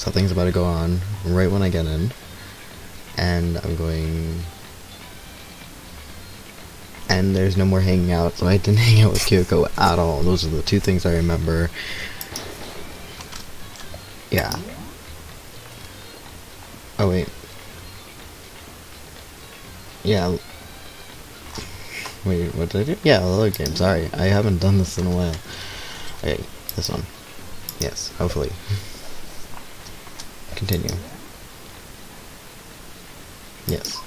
something's about to go on right when I get in, and I'm going, and there's no more hanging out, so I didn't hang out with Kyoko at all. Those are the two things I remember. Yeah. Oh wait. Yeah. Wait, what did I do? Yeah, the other game, sorry. I haven't done this in a while. Okay, this one. Yes, hopefully. Continue. Yes.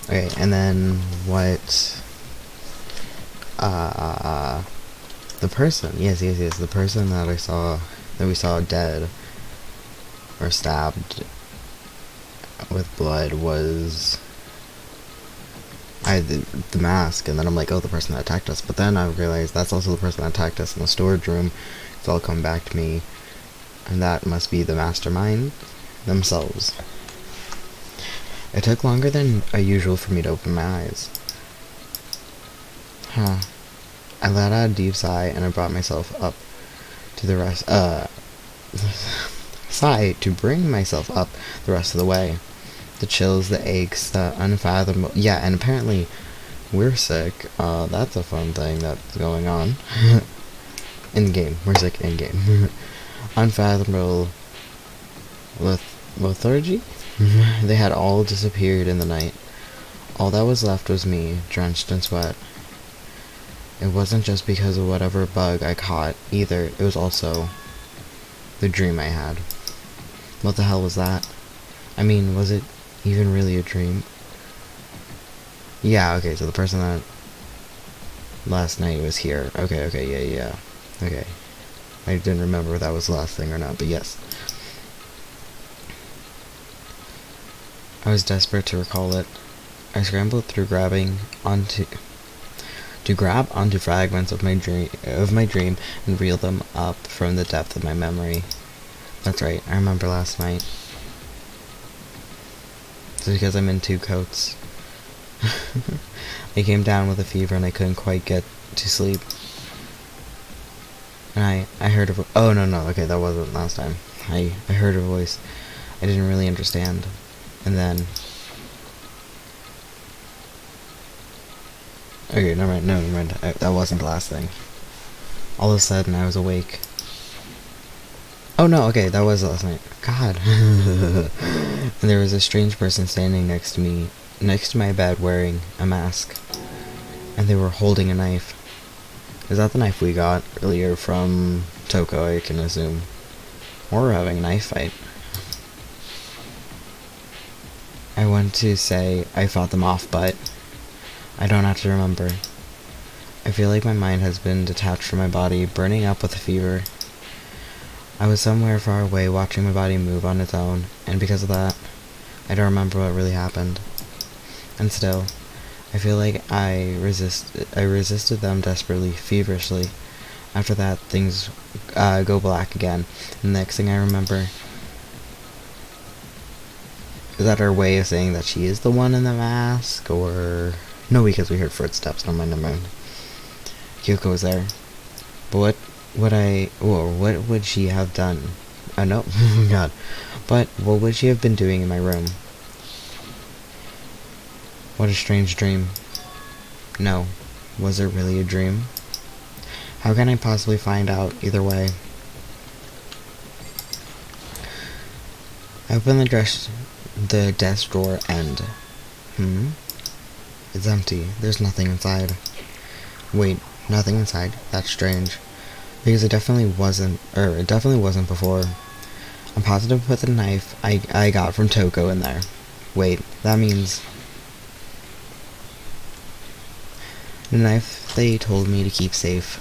Okay, and then what? The person. Yes. The person that we saw dead or stabbed with blood was the mask, and then I'm like, oh, the person that attacked us. But then I realized that's also the person that attacked us in the storage room. It's all come back to me, and that must be the mastermind themselves. It took longer than usual for me to open my eyes. Huh. I let out a deep sigh, and I brought myself up to the rest, sigh to bring myself up the rest of the way. The chills, the aches, the unfathomable, yeah, and apparently we're sick. That's a fun thing that's going on. In game. We're sick in game. Unfathomable lethargy? They had all disappeared in the night. All that was left was me, drenched in sweat. It wasn't just because of whatever bug I caught, either. It was also the dream I had. What the hell was that? I mean, was it even really a dream? Yeah, okay, so the person that last night was here. Okay, yeah. Okay. I didn't remember if that was the last thing or not, but yes. I was desperate to recall it. I scrambled through grab onto fragments of my dream and reel them up from the depth of my memory. That's right, I remember last night. It's because I'm in 2 coats. I came down with a fever and I couldn't quite get to sleep. And I heard a oh no, okay, that wasn't last time. I heard a voice. I didn't really understand. And then okay, never mind. That wasn't the last thing. All of a sudden, I was awake. Oh no, okay, that was last night. God. And there was a strange person standing next to my bed, wearing a mask. And they were holding a knife. Is that the knife we got earlier from Toko, I can assume? Or we're having a knife fight. I want to say I fought them off, but I don't have to remember. I feel like my mind has been detached from my body, burning up with a fever. I was somewhere far away watching my body move on its own, and because of that, I don't remember what really happened. And still, I feel like I resisted them desperately, feverishly. After that, things go black again, and the next thing I remember is that her way of saying that she is the one in the mask, or no, because we heard footsteps. Never mind. Kyoko was there, but what would she have done? No, God. But what would she have been doing in my room? What a strange dream. No, was it really a dream? How can I possibly find out either way? I opened the desk drawer and it's empty. There's nothing inside. Wait, nothing inside? That's strange. Because it definitely wasn't before. I'm positive to put the knife I got from Toko in there. Wait, that means the knife they told me to keep safe.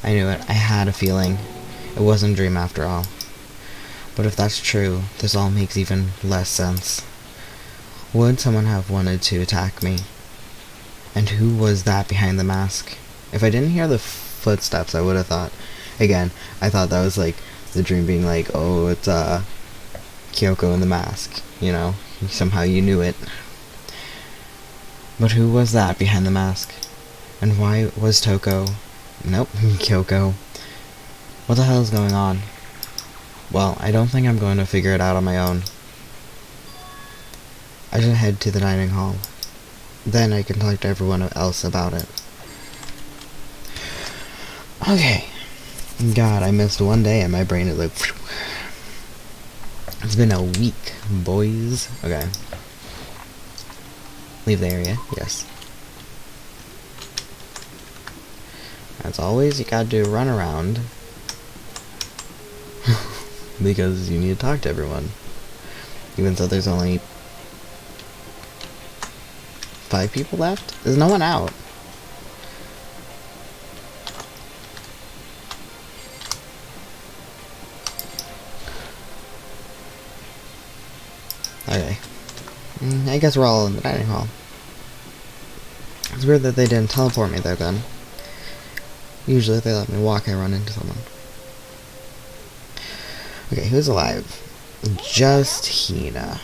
I knew it. I had a feeling. It wasn't a dream after all. But if that's true, this all makes even less sense. Would someone have wanted to attack me? And who was that behind the mask? If I didn't hear the footsteps, I would have thought, again, I thought that was like the dream being like, oh, it's Kyoko in the mask, you know? Somehow you knew it. But who was that behind the mask? And why was Toko Nope, Kyoko. What the hell is going on? Well, I don't think I'm going to figure it out on my own. I should head to the dining hall. Then I can talk to everyone else about it. Okay. God, I missed one day and my brain is like... It's been a week, boys. Okay. Leave the area, yes. As always, you gotta do a run around. Because you need to talk to everyone. Even though there's only 5 people left? There's no one out. Okay. I guess we're all in the dining hall. It's weird that they didn't teleport me there then. Usually if they let me walk, I run into someone. Okay, who's alive? Just Hina.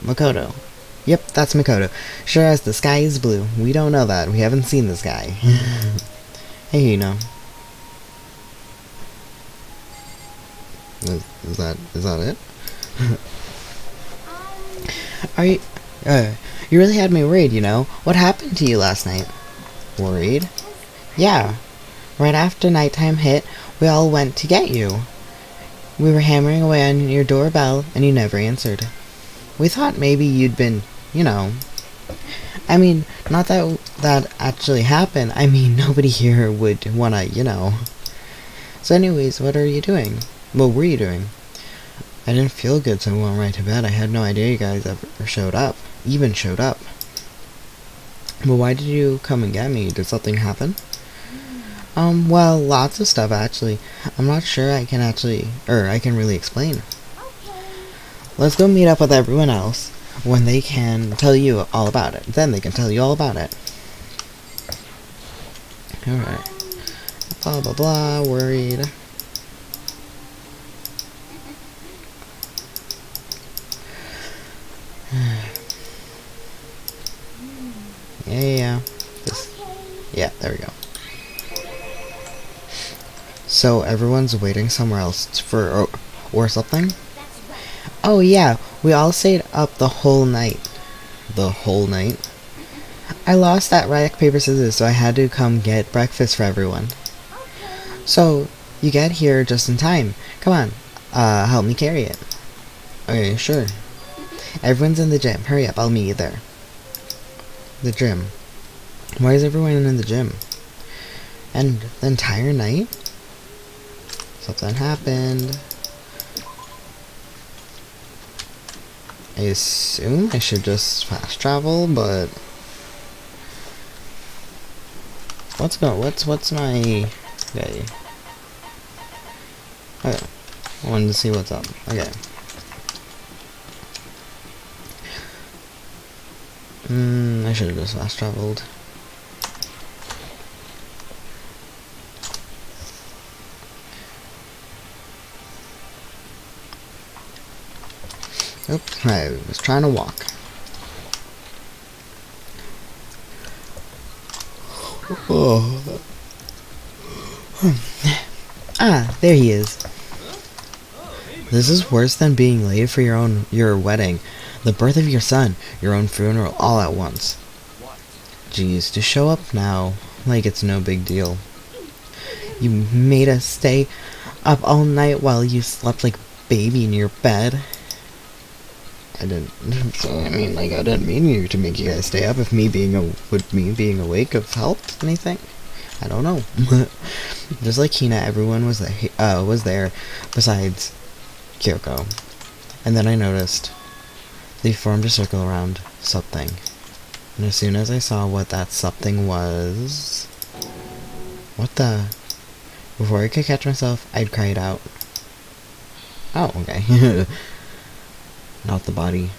Makoto. Yep, that's Makoto. Sure as the sky is blue. We don't know that. We haven't seen the sky. Hey, Hina. Is that it? Are you... you really had me worried, you know? What happened to you last night? Worried? Yeah. Right after nighttime hit, we all went to get you. We were hammering away on your doorbell, and you never answered. We thought maybe you'd been, you know... I mean, not that that actually happened. I mean, nobody here would wanna, you know... So anyways, what are you doing? What were you doing? I didn't feel good, so I went right to bed. I had no idea you guys ever showed up. Even showed up. But why did you come and get me? Did something happen? Well, lots of stuff, actually. I'm not sure I can really explain. Let's go meet up with everyone else when they can tell you all about it. Then they can tell you all about it. Alright. Blah, blah, blah, worried. Yeah, there we go. So everyone's waiting somewhere else or something? Oh yeah, we all stayed up the whole night. The whole night? I lost that rock, paper, scissors, so I had to come get breakfast for everyone. So, you get here just in time. Come on, help me carry it. Okay, sure. Everyone's in the gym. Hurry up, I'll meet you there. The gym. Why is everyone in the gym? And the entire night? Something happened. I assume I should just fast travel, but what's my okay. Okay. I wanted to see what's up. Okay. I should have just fast traveled. Oops, I was trying to walk. Oh. Ah, there he is. This is worse than being late for your wedding, the birth of your son, your own funeral, all at once. Jeez, to show up now, like it's no big deal. You made us stay up all night while you slept like a baby in your bed. I didn't mean you to make you guys stay up. If me being awake have helped anything? I don't know. Just like Hina, everyone was there besides Kyoko. And then I noticed they formed a circle around something. And as soon as I saw what that something was... What the... Before I could catch myself, I'd cried out. Oh, okay. Not the body.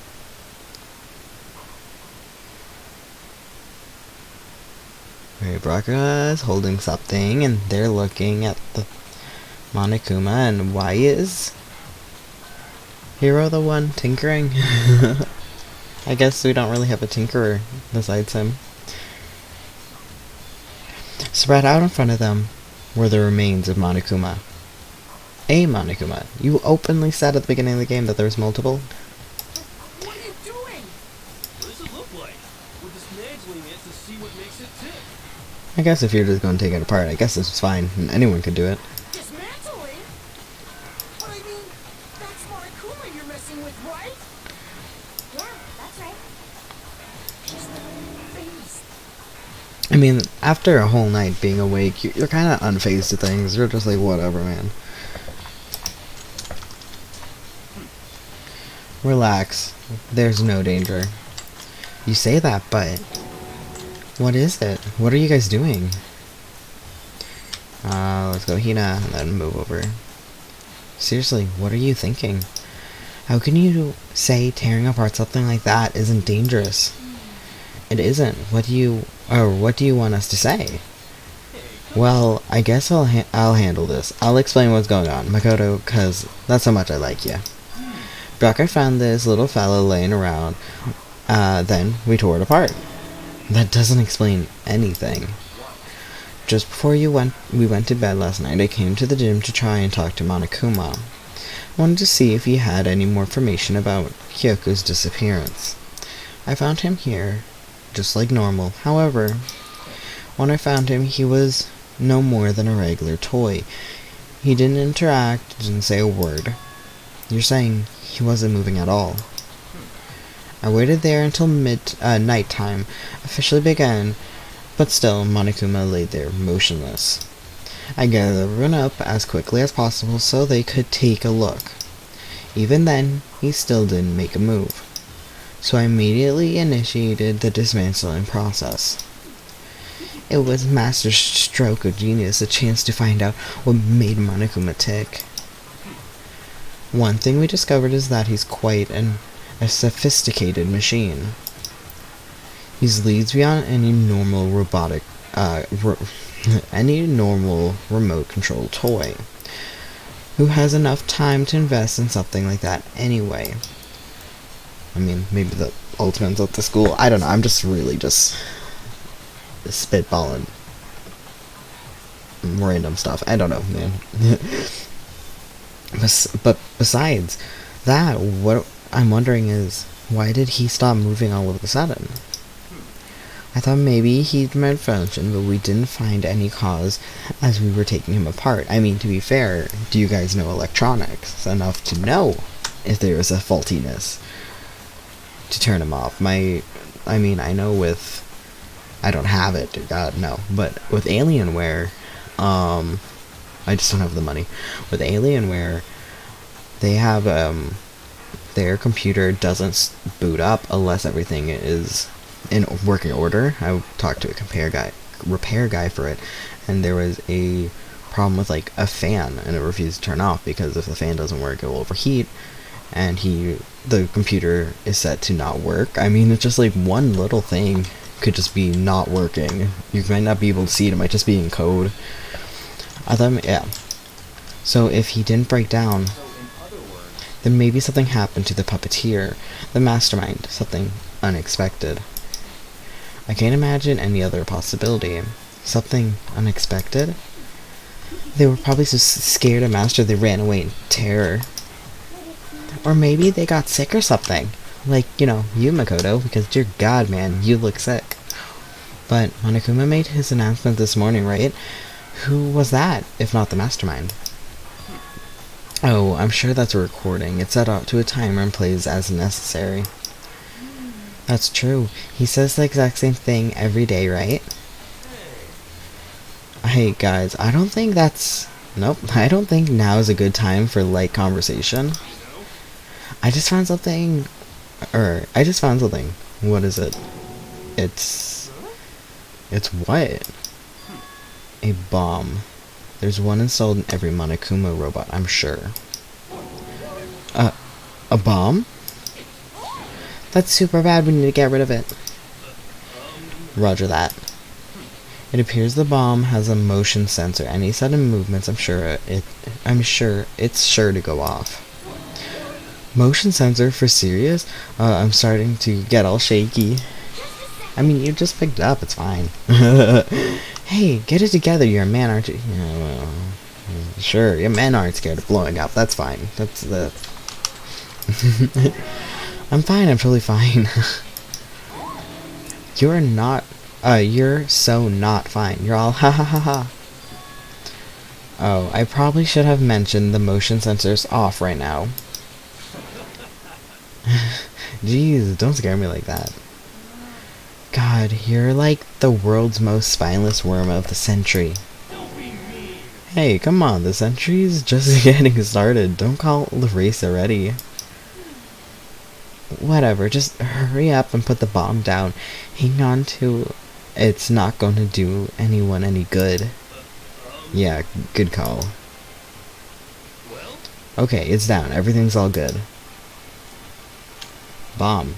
Right, Braka's holding something, and they're looking at the Monokuma, and why is Hiro the one tinkering? I guess we don't really have a tinkerer besides him. Spread out in front of them were the remains of Monokuma. A Monokuma. You openly said at the beginning of the game that there was multiple. What are you doing? What does it look like? We're dismantling it to see what makes it tick. I guess if you're just going to take it apart, I guess this is fine. Anyone could do it. Dismantling? But I mean, that's Monokuma you're messing with, right? Yeah, that's right. Just that face. I mean, after a whole night being awake, you're kind of unfazed to things. You're just like, whatever, man. Relax. There's no danger. You say that, but what is it? What are you guys doing? Let's go Hina and then move over. Seriously, what are you thinking? How can you say tearing apart something like that isn't dangerous? It isn't. What do you want us to say? Well, I guess I'll handle this. I'll explain what's going on, Makoto, cause that's how much I like you. Brock, I found this little fella laying around. Then we tore it apart. That doesn't explain anything. Just before we went to bed last night, I came to the gym to try and talk to Monokuma. Wanted to see if he had any more information about Kyoko's disappearance. I found him here, just like normal. However, when I found him, he was no more than a regular toy. He didn't interact, didn't say a word. You're saying he wasn't moving at all. I waited there until nighttime officially began, but still Monokuma lay there motionless. I gathered everyone up as quickly as possible so they could take a look. Even then, he still didn't make a move. So I immediately initiated the dismantling process. It was master stroke of genius, a chance to find out what made Monokuma tick. One thing we discovered is that he's quite a sophisticated machine. He leads beyond any normal robotic, any normal remote control toy. Who has enough time to invest in something like that anyway? I mean, maybe the Ultimate's at the school. I don't know. I'm just really just spitballing random stuff. I don't know, man. But besides that, what I'm wondering is, why did he stop moving all of a sudden? I thought maybe he'd malfunction, but we didn't find any cause as we were taking him apart. I mean, to be fair, do you guys know electronics enough to know if there was a faultiness to turn him off? I mean, I know with, I don't have it, God, no, but with Alienware, I just don't have the money. With Alienware, they have, their computer doesn't boot up unless everything is in working order. I talked to a repair guy for it, and there was a problem with like a fan, and it refused to turn off because if the fan doesn't work, it will overheat, and the computer is set to not work. I mean, it's just like one little thing could just be not working. You might not be able to see it. It might just be in code. Yeah. So if he didn't break down, then maybe something happened to the puppeteer, the mastermind, something unexpected. I can't imagine any other possibility. Something unexpected? They were probably so scared of Master they ran away in terror. Or maybe they got sick or something. Like, you Makoto, because dear God, man, you look sick. But Monokuma made his announcement this morning, right? Who was that, if not the mastermind? Oh, I'm sure that's a recording. It's set up to a timer and plays as necessary. That's true. He says the exact same thing every day, right? Hey, guys, I don't think now is a good time for light conversation. I just found something. What is it? It's what? A bomb. There's one installed in every Monokuma robot, I'm sure. A bomb? That's super bad, we need to get rid of it. Roger that. It appears the bomb has a motion sensor. Any sudden movements, I'm sure it's sure to go off. Motion sensor for serious? I'm starting to get all shaky. I mean, you just picked it up, it's fine. Hey, get it together. You're a man, aren't you? Yeah, well, sure, your men aren't scared of blowing up. That's fine. That's the. I'm fine. I'm totally fine. You're not. You're so not fine. You're all ha ha ha ha. Oh, I probably should have mentioned the motion sensor's off right now. Jeez, don't scare me like that. God, you're like the world's most spineless worm of the century. Hey, come on, the century's just getting started. Don't call the race already. Whatever, just hurry up and put the bomb down. Hang on to... It's not going to do anyone any good. Yeah, good call. Okay, it's down. Everything's all good. Bomb.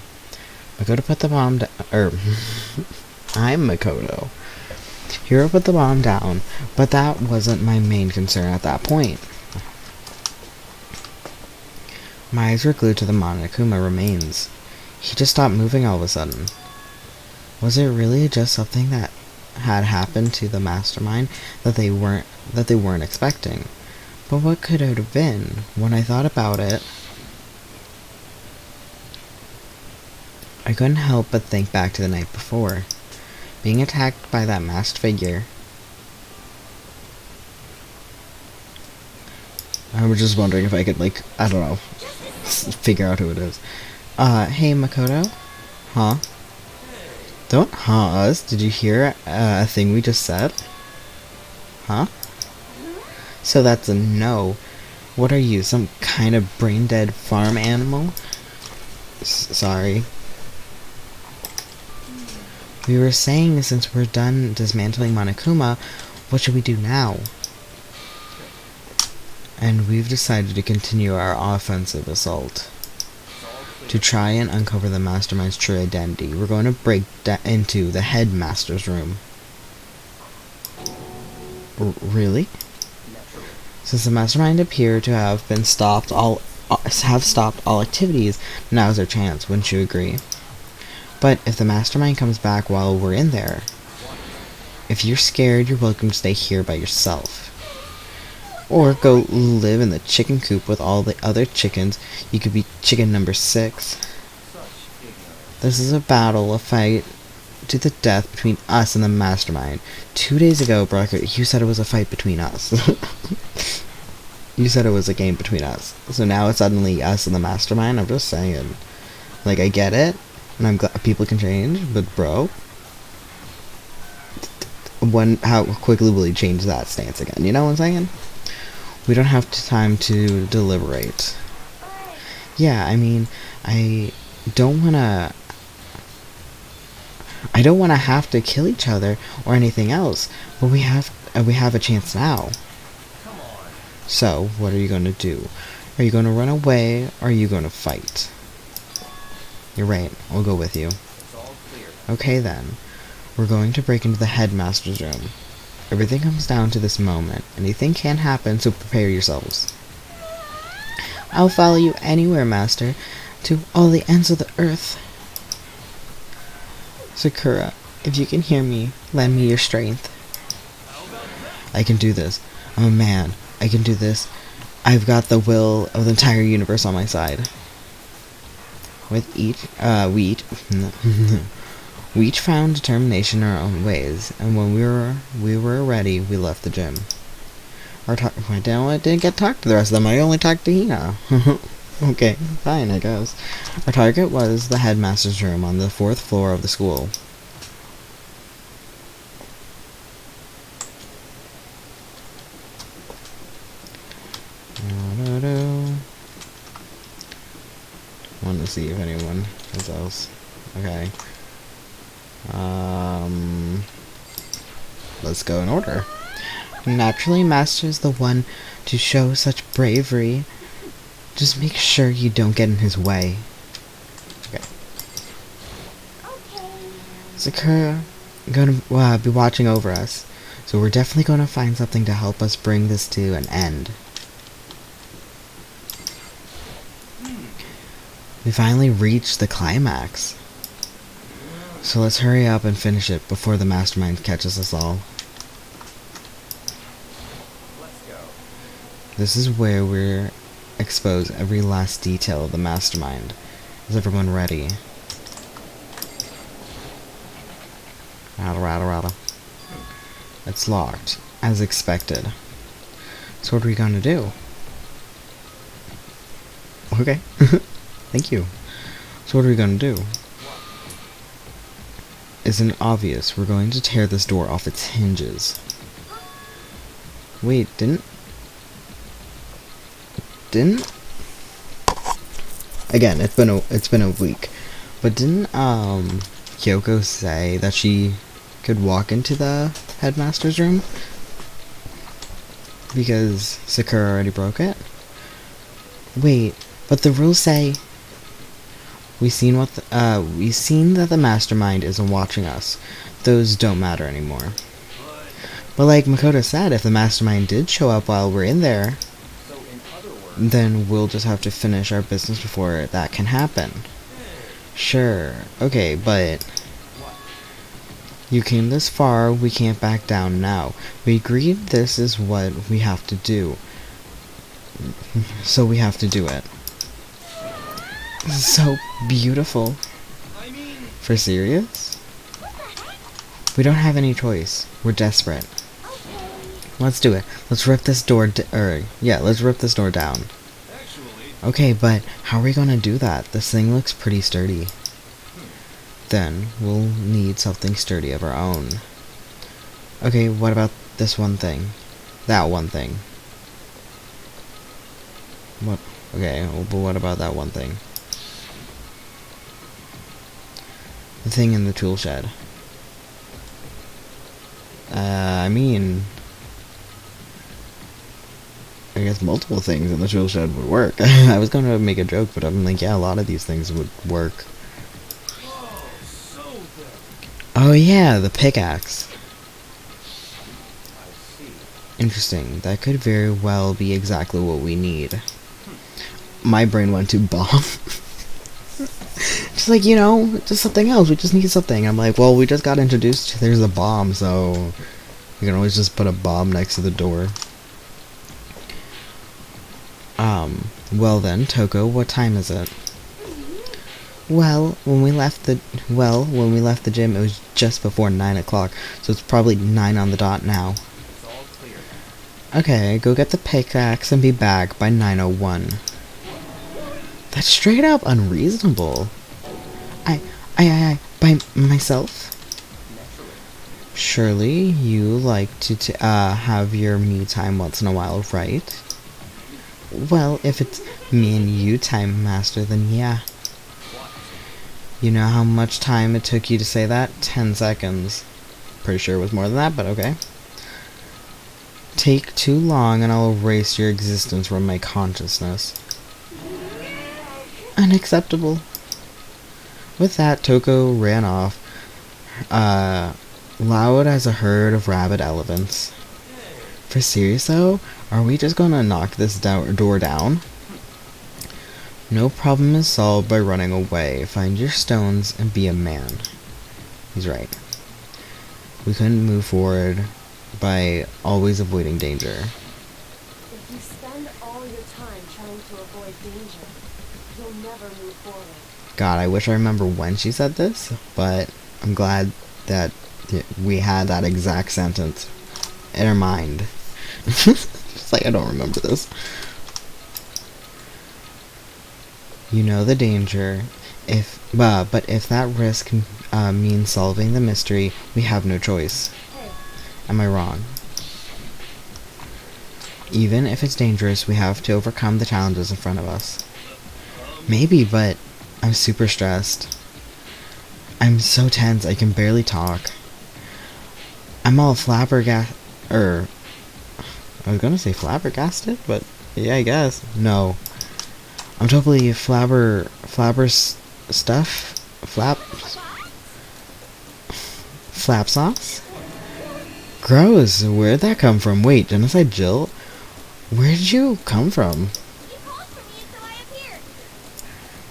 Makoto put the bomb down. I'm Makoto. Hiro put the bomb down, but that wasn't my main concern at that point. My eyes were glued to the Monokuma remains. He just stopped moving all of a sudden. Was it really just something that had happened to the mastermind that they weren't expecting? But what could it have been? When I thought about it, I couldn't help but think back to the night before, being attacked by that masked figure. I was just wondering if I could, like, I don't know, figure out who it is. Hey Makoto? Huh? Don't huh us. Did you hear a thing we just said? Huh? So that's a no. What are you, some kind of brain-dead farm animal? Sorry. We were saying since we're done dismantling Monokuma, what should we do now? And we've decided to continue our offensive assault. To try and uncover the mastermind's true identity, we're going to break into the headmaster's room. Really? Since the mastermind appear to have been stopped all activities, now's our chance, wouldn't you agree? But if the mastermind comes back while we're in there, if you're scared, you're welcome to stay here by yourself. Or go live in the chicken coop with all the other chickens. You could be chicken number 6. This is a battle, a fight to the death between us and the mastermind. 2 days ago, Brockert, you said it was a fight between us. You said it was a game between us. So now it's suddenly us and the mastermind? I'm just saying. Like, I get it, and I'm glad people can change, but bro... how quickly will he change that stance again? You know what I'm saying? We don't have time to deliberate. Yeah, I mean, I don't wanna have to kill each other or anything else, but we have a chance now. So, what are you gonna do? Are you gonna run away, or are you gonna fight? You're right, I'll go with you. Okay then, we're going to break into the headmaster's room. Everything comes down to this moment. Anything can happen, so prepare yourselves. I'll follow you anywhere, Master, to all the ends of the earth. Sakura, if you can hear me, lend me your strength. I can do this. I'm a man. I can do this. I've got the will of the entire universe on my side. With we each found determination in our own ways, and when we were ready, we left the gym. I didn't get to talk to the rest of them. I only talked to Hina. Okay, fine, I guess. Our target was the headmaster's room on the 4th floor of the school. Want to see if anyone else. Okay. Let's go in order. Naturally, Master's the one to show such bravery. Just make sure you don't get in his way. Okay. Sakura gonna be watching over us, so we're definitely gonna find something to help us bring this to an end. We finally reached the climax. So let's hurry up and finish it before the mastermind catches us all. This is where we're expose every last detail of the mastermind. Is everyone ready? Rattle, rattle, rattle. It's locked, as expected. So what are we gonna do? Okay. Thank you. So what are we gonna do? Isn't it obvious? We're going to tear this door off its hinges. Wait, didn't... Again, it's been a week. But didn't, Kyoko say that she could walk into the headmaster's room? Because Sakura already broke it? Wait, but the rules say... We've seen that the mastermind isn't watching us. Those don't matter anymore. But like Makoto said, if the mastermind did show up while we're in there, then we'll just have to finish our business before that can happen. Sure, okay, but... You came this far, we can't back down now. We agreed this is what we have to do. So we have to do it. This is so beautiful. For serious? We don't have any choice. We're desperate. Let's do it. Let's rip this door let's rip this door down. Okay, but how are we gonna do that? This thing looks pretty sturdy. Then we'll need something sturdy of our own. Okay, what about this one thing? That one thing. What? Okay, well, but what about that one thing? The thing in the tool shed. I mean... I guess multiple things in the tool shed would work. I was gonna make a joke, but I'm like, yeah, a lot of these things would work. Oh yeah, the pickaxe. Interesting. That could very well be exactly what we need. My brain went to bomb. Just like, you know, just something else. We just need something. I'm like, well, we just got introduced. There's a bomb, so we can always just put a bomb next to the door. Well then, Toko, what time is it? Well, when we left the gym, it was just before 9 o'clock, so it's probably 9 on the dot now. Okay, go get the pickaxe and be back by 9:01. That's straight up unreasonable. By myself? Surely you like to have your me time once in a while, right? Well, if it's me and you time, master, then yeah. You know how much time it took you to say that? 10 seconds. Pretty sure it was more than that, but okay. Take too long and I'll erase your existence from my consciousness. Unacceptable. With that, Toko ran off, loud as a herd of rabid elephants. For serious though? Are we just gonna knock this door down? No problem is solved by running away. Find your stones and be a man. He's right. We couldn't move forward by always avoiding danger. If you spend all your time trying to avoid danger, you'll never move forward. God, I wish I remember when she said this, but I'm glad that we had that exact sentence in our mind. It's like, I don't remember this. You know the danger. But if that risk means solving the mystery, we have no choice. Am I wrong? Even if it's dangerous, we have to overcome the challenges in front of us. Maybe, but I'm super stressed. I'm so tense, I can barely talk. I'm all I was gonna say flabbergasted, but yeah, I guess. No. I'm totally flap sauce? Gross, where'd that come from? Wait, Genocide Jill? Where did you come from?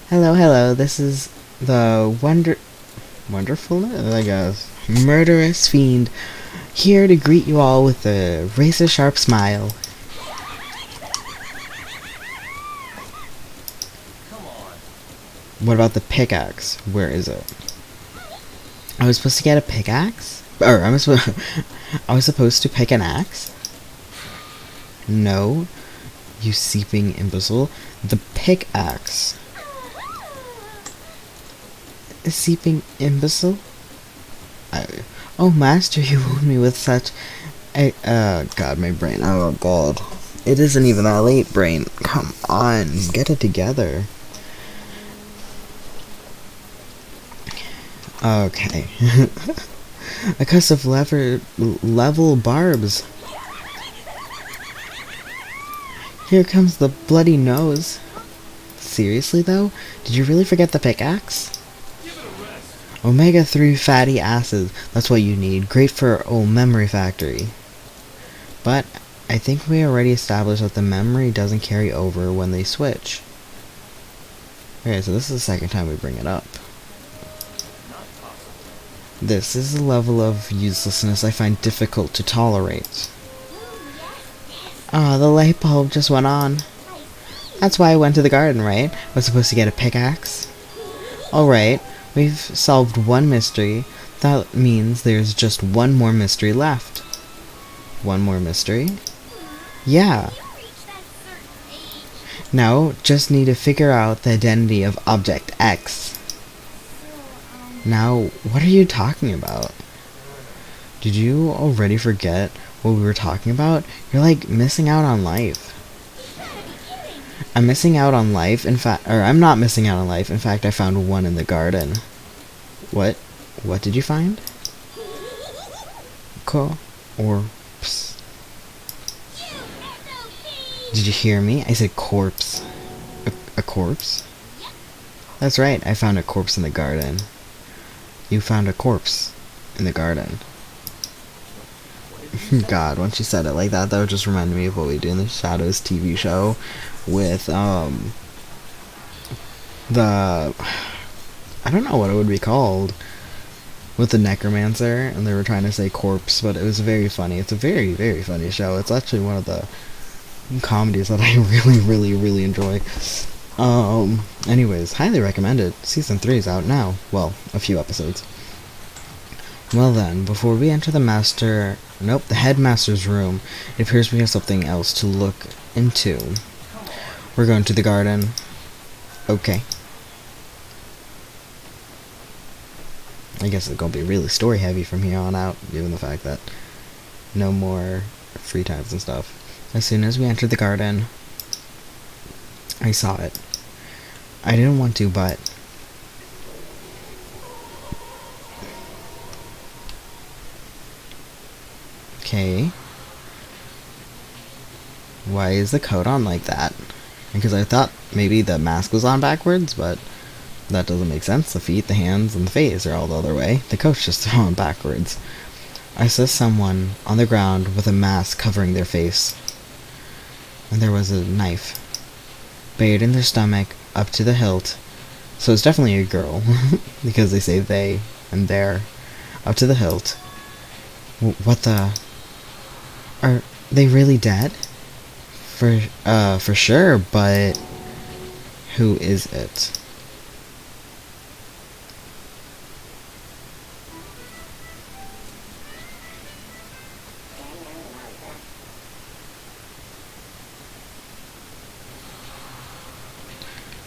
Hello, this is the wonderful, I guess, murderous fiend, here to greet you all with a razor-sharp smile. What about the pickaxe? Where is it? I was supposed to get a pickaxe? Or I was supposed to pick an axe? No, you seeping imbecile. The pickaxe. A seeping imbecile? Oh, master, you wound me with such God, my brain. Oh, God. It isn't even that late, brain. Come on, get it together. Okay. A cusp of level barbs. Here comes the bloody nose. Seriously, though? Did you really forget the pickaxe? Omega-3 fatty acids. That's what you need. Great for old memory factory. But I think we already established that the memory doesn't carry over when they switch. Okay, so this is the second time we bring it up. This is a level of uselessness I find difficult to tolerate. Ah, the light bulb just went on. That's why I went to the garden, right? I was supposed to get a pickaxe. Alright, we've solved one mystery. That means there's just one more mystery left. One more mystery? Yeah. Now, just need to figure out the identity of Object X. Now, what are you talking about? Did you already forget what we were talking about? You're like missing out on life. I'm missing out on life. I'm not missing out on life. In fact, I found one in the garden. What? What did you find? Corpse. Did you hear me? I said corpse. A corpse? That's right. I found a corpse in the garden. You found a corpse in the garden. God, when she said it like that, that would just remind me of what we do in the Shadows TV show with, I don't know what it would be called, with the necromancer, and they were trying to say corpse, but it was very funny. It's a very, very funny show. It's actually one of the comedies that I really, really, really enjoy. Anyways, highly recommended. Season 3 is out now. Well, a few episodes. Well then, before we enter the headmaster's room, it appears we have something else to look into. We're going to the garden. Okay. I guess it's gonna be really story heavy from here on out, given the fact that no more free times and stuff. As soon as we entered the garden, I saw it. I didn't want to, but okay. Why is the coat on like that? Because I thought maybe the mask was on backwards, but that doesn't make sense. The feet, the hands, and the face are all the other way. The coat's just on backwards. I saw someone on the ground with a mask covering their face. And there was a knife buried in their stomach up to the hilt. So it's definitely a girl, because they say they and their up to the hilt. What the? Are they really dead? For sure, but who is it?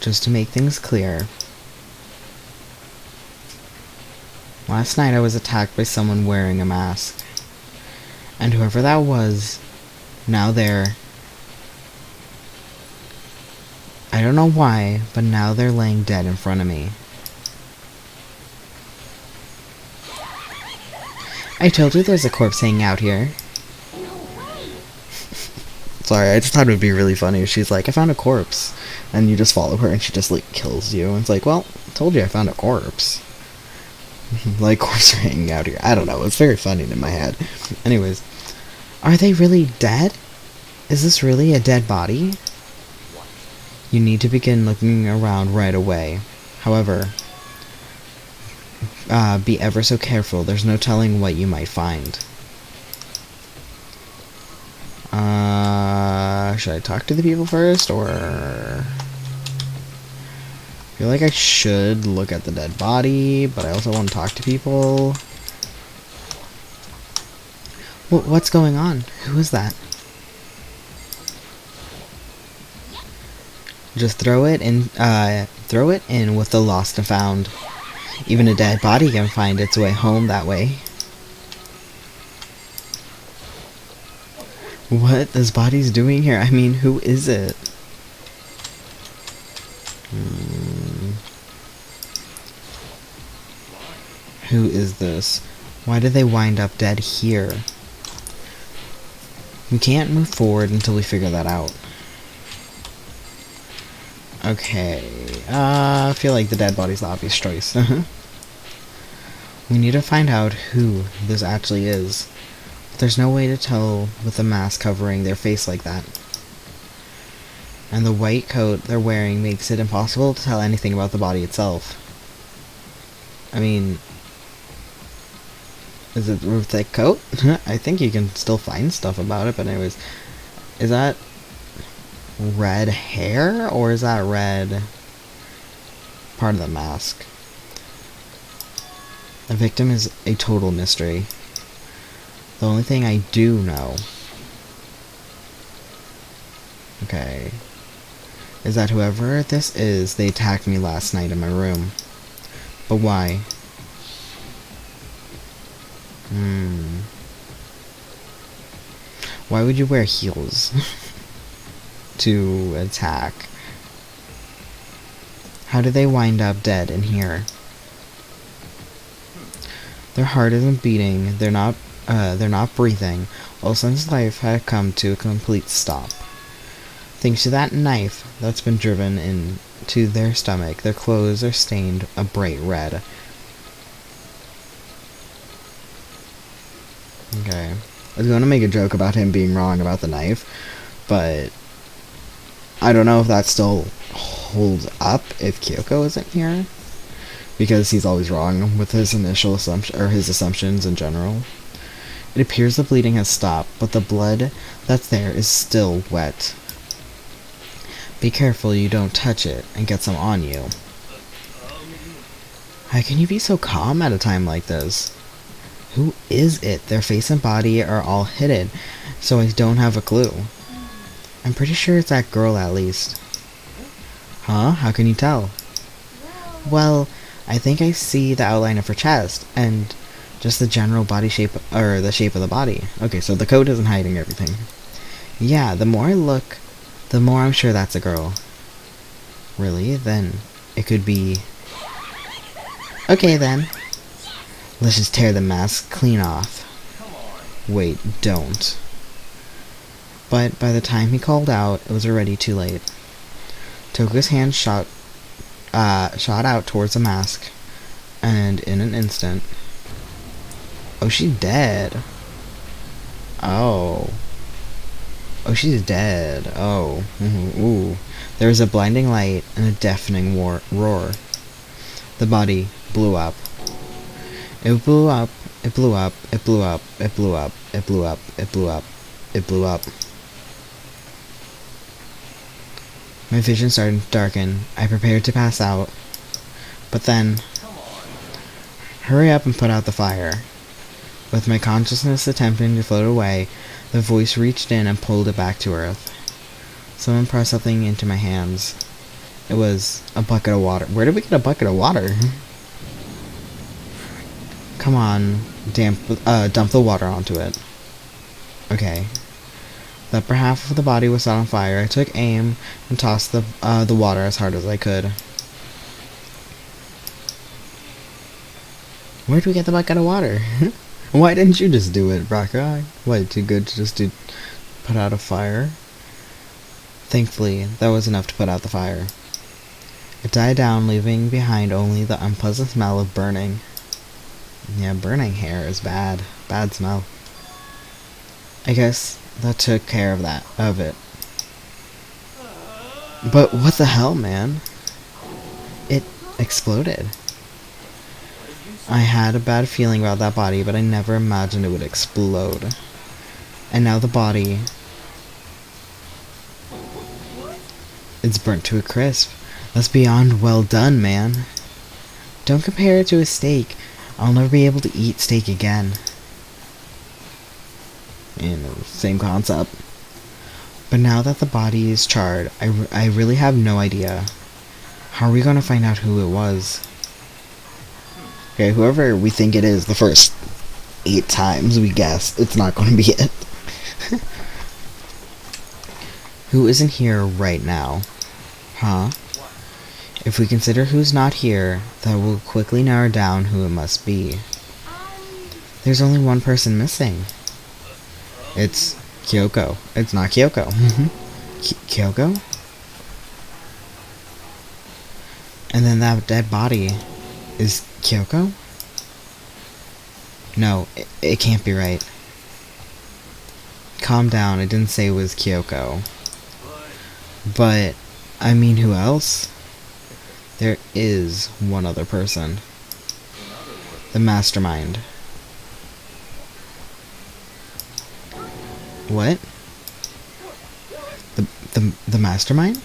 Just to make things clear, last night I was attacked by someone wearing a mask. And whoever that was, now they're... I don't know why, but now they're laying dead in front of me. I told you there's a corpse hanging out here. Sorry, I just thought it would be really funny if she's like, I found a corpse. And you just follow her and she just, like, kills you. And it's like, well, I told you I found a corpse. Like, corpses are hanging out here. I don't know, it's very funny in my head. Anyways, are they really dead? Is this really a dead body? You need to begin looking around right away. However, be ever so careful. There's no telling what you might find. Should I talk to the people first, or... feel like I should look at the dead body, but I also want to talk to people. What's going on? Who is that? Just throw it in with the lost and found. Even a dead body can find its way home that way. What this body's doing here? I mean, who is it? Who is this? Why did they wind up dead here? We can't move forward until we figure that out. Okay, I feel like the dead body's the obvious choice. We need to find out who this actually is. There's no way to tell with the mask covering their face like that. And the white coat they're wearing makes it impossible to tell anything about the body itself. I mean, is it a thick coat? I think you can still find stuff about it, but anyways. Is that red hair, or is that red part of the mask? The victim is a total mystery. The only thing I do know, okay, is that whoever this is, they attacked me last night in my room. But why? Why would you wear heels to attack? How did they wind up dead in here? Their heart isn't beating, they're not breathing. All sense of life had come to a complete stop. Thanks to that knife that's been driven into their stomach, their clothes are stained a bright red. Okay. I was going to make a joke about him being wrong about the knife, but I don't know if that still holds up if Kyoko isn't here, because he's always wrong with his initial assumption, or his assumptions in general. It appears the bleeding has stopped, but the blood that's there is still wet. Be careful you don't touch it and get some on you. How can you be so calm at a time like this? Who is it? Their face and body are all hidden, so I don't have a clue. I'm pretty sure it's that girl at least. Huh? How can you tell? Well, I think I see the outline of her chest, and just the general body shape, or the shape of the body. Okay, so the coat isn't hiding everything. Yeah, the more I look, the more I'm sure that's a girl. Really? Then it could be... Okay then. Let's just tear the mask clean off. Wait, don't. But by the time he called out, it was already too late. Toku's hand shot out towards the mask, and in an instant... Oh, she's dead. Oh. Oh, she's dead. Oh. Ooh. There was a blinding light and a deafening roar. The body blew up. It blew up. It blew up. It blew up. It blew up. It blew up. It blew up. It blew up. My vision started to darken. I prepared to pass out. But then... Hurry up and put out the fire. With my consciousness attempting to float away, the voice reached in and pulled it back to earth. Someone pressed something into my hands. It was a bucket of water. Where did we get a bucket of water? Come on, dump the water onto it. Okay. The upper half of the body was set on fire. I took aim and tossed the water as hard as I could. Where'd we get the bucket of water? Why didn't you just do it, Braca? What, too good to just put out a fire? Thankfully, that was enough to put out the fire. It died down, leaving behind only the unpleasant smell of burning. Yeah, burning hair is bad. Bad smell. I guess that took care of it. But what the hell, man? It exploded. I had a bad feeling about that body, but I never imagined it would explode. And now the body... It's burnt to a crisp. That's beyond well done, man. Don't compare it to a steak. I'll never be able to eat steak again. Same concept. But now that the body is charred, I really have no idea. How are we gonna find out who it was? Okay, whoever we think it is the first 8 times we guess, it's not gonna be it. Who isn't here right now? Huh? If we consider who's not here, that will quickly narrow down who it must be. There's only one person missing. It's Kyoko. It's not Kyoko. Kyoko? And then that dead body is Kyoko? No, it can't be right. Calm down, I didn't say it was Kyoko. But, I mean, who else? There is one other person. The mastermind. What? The mastermind?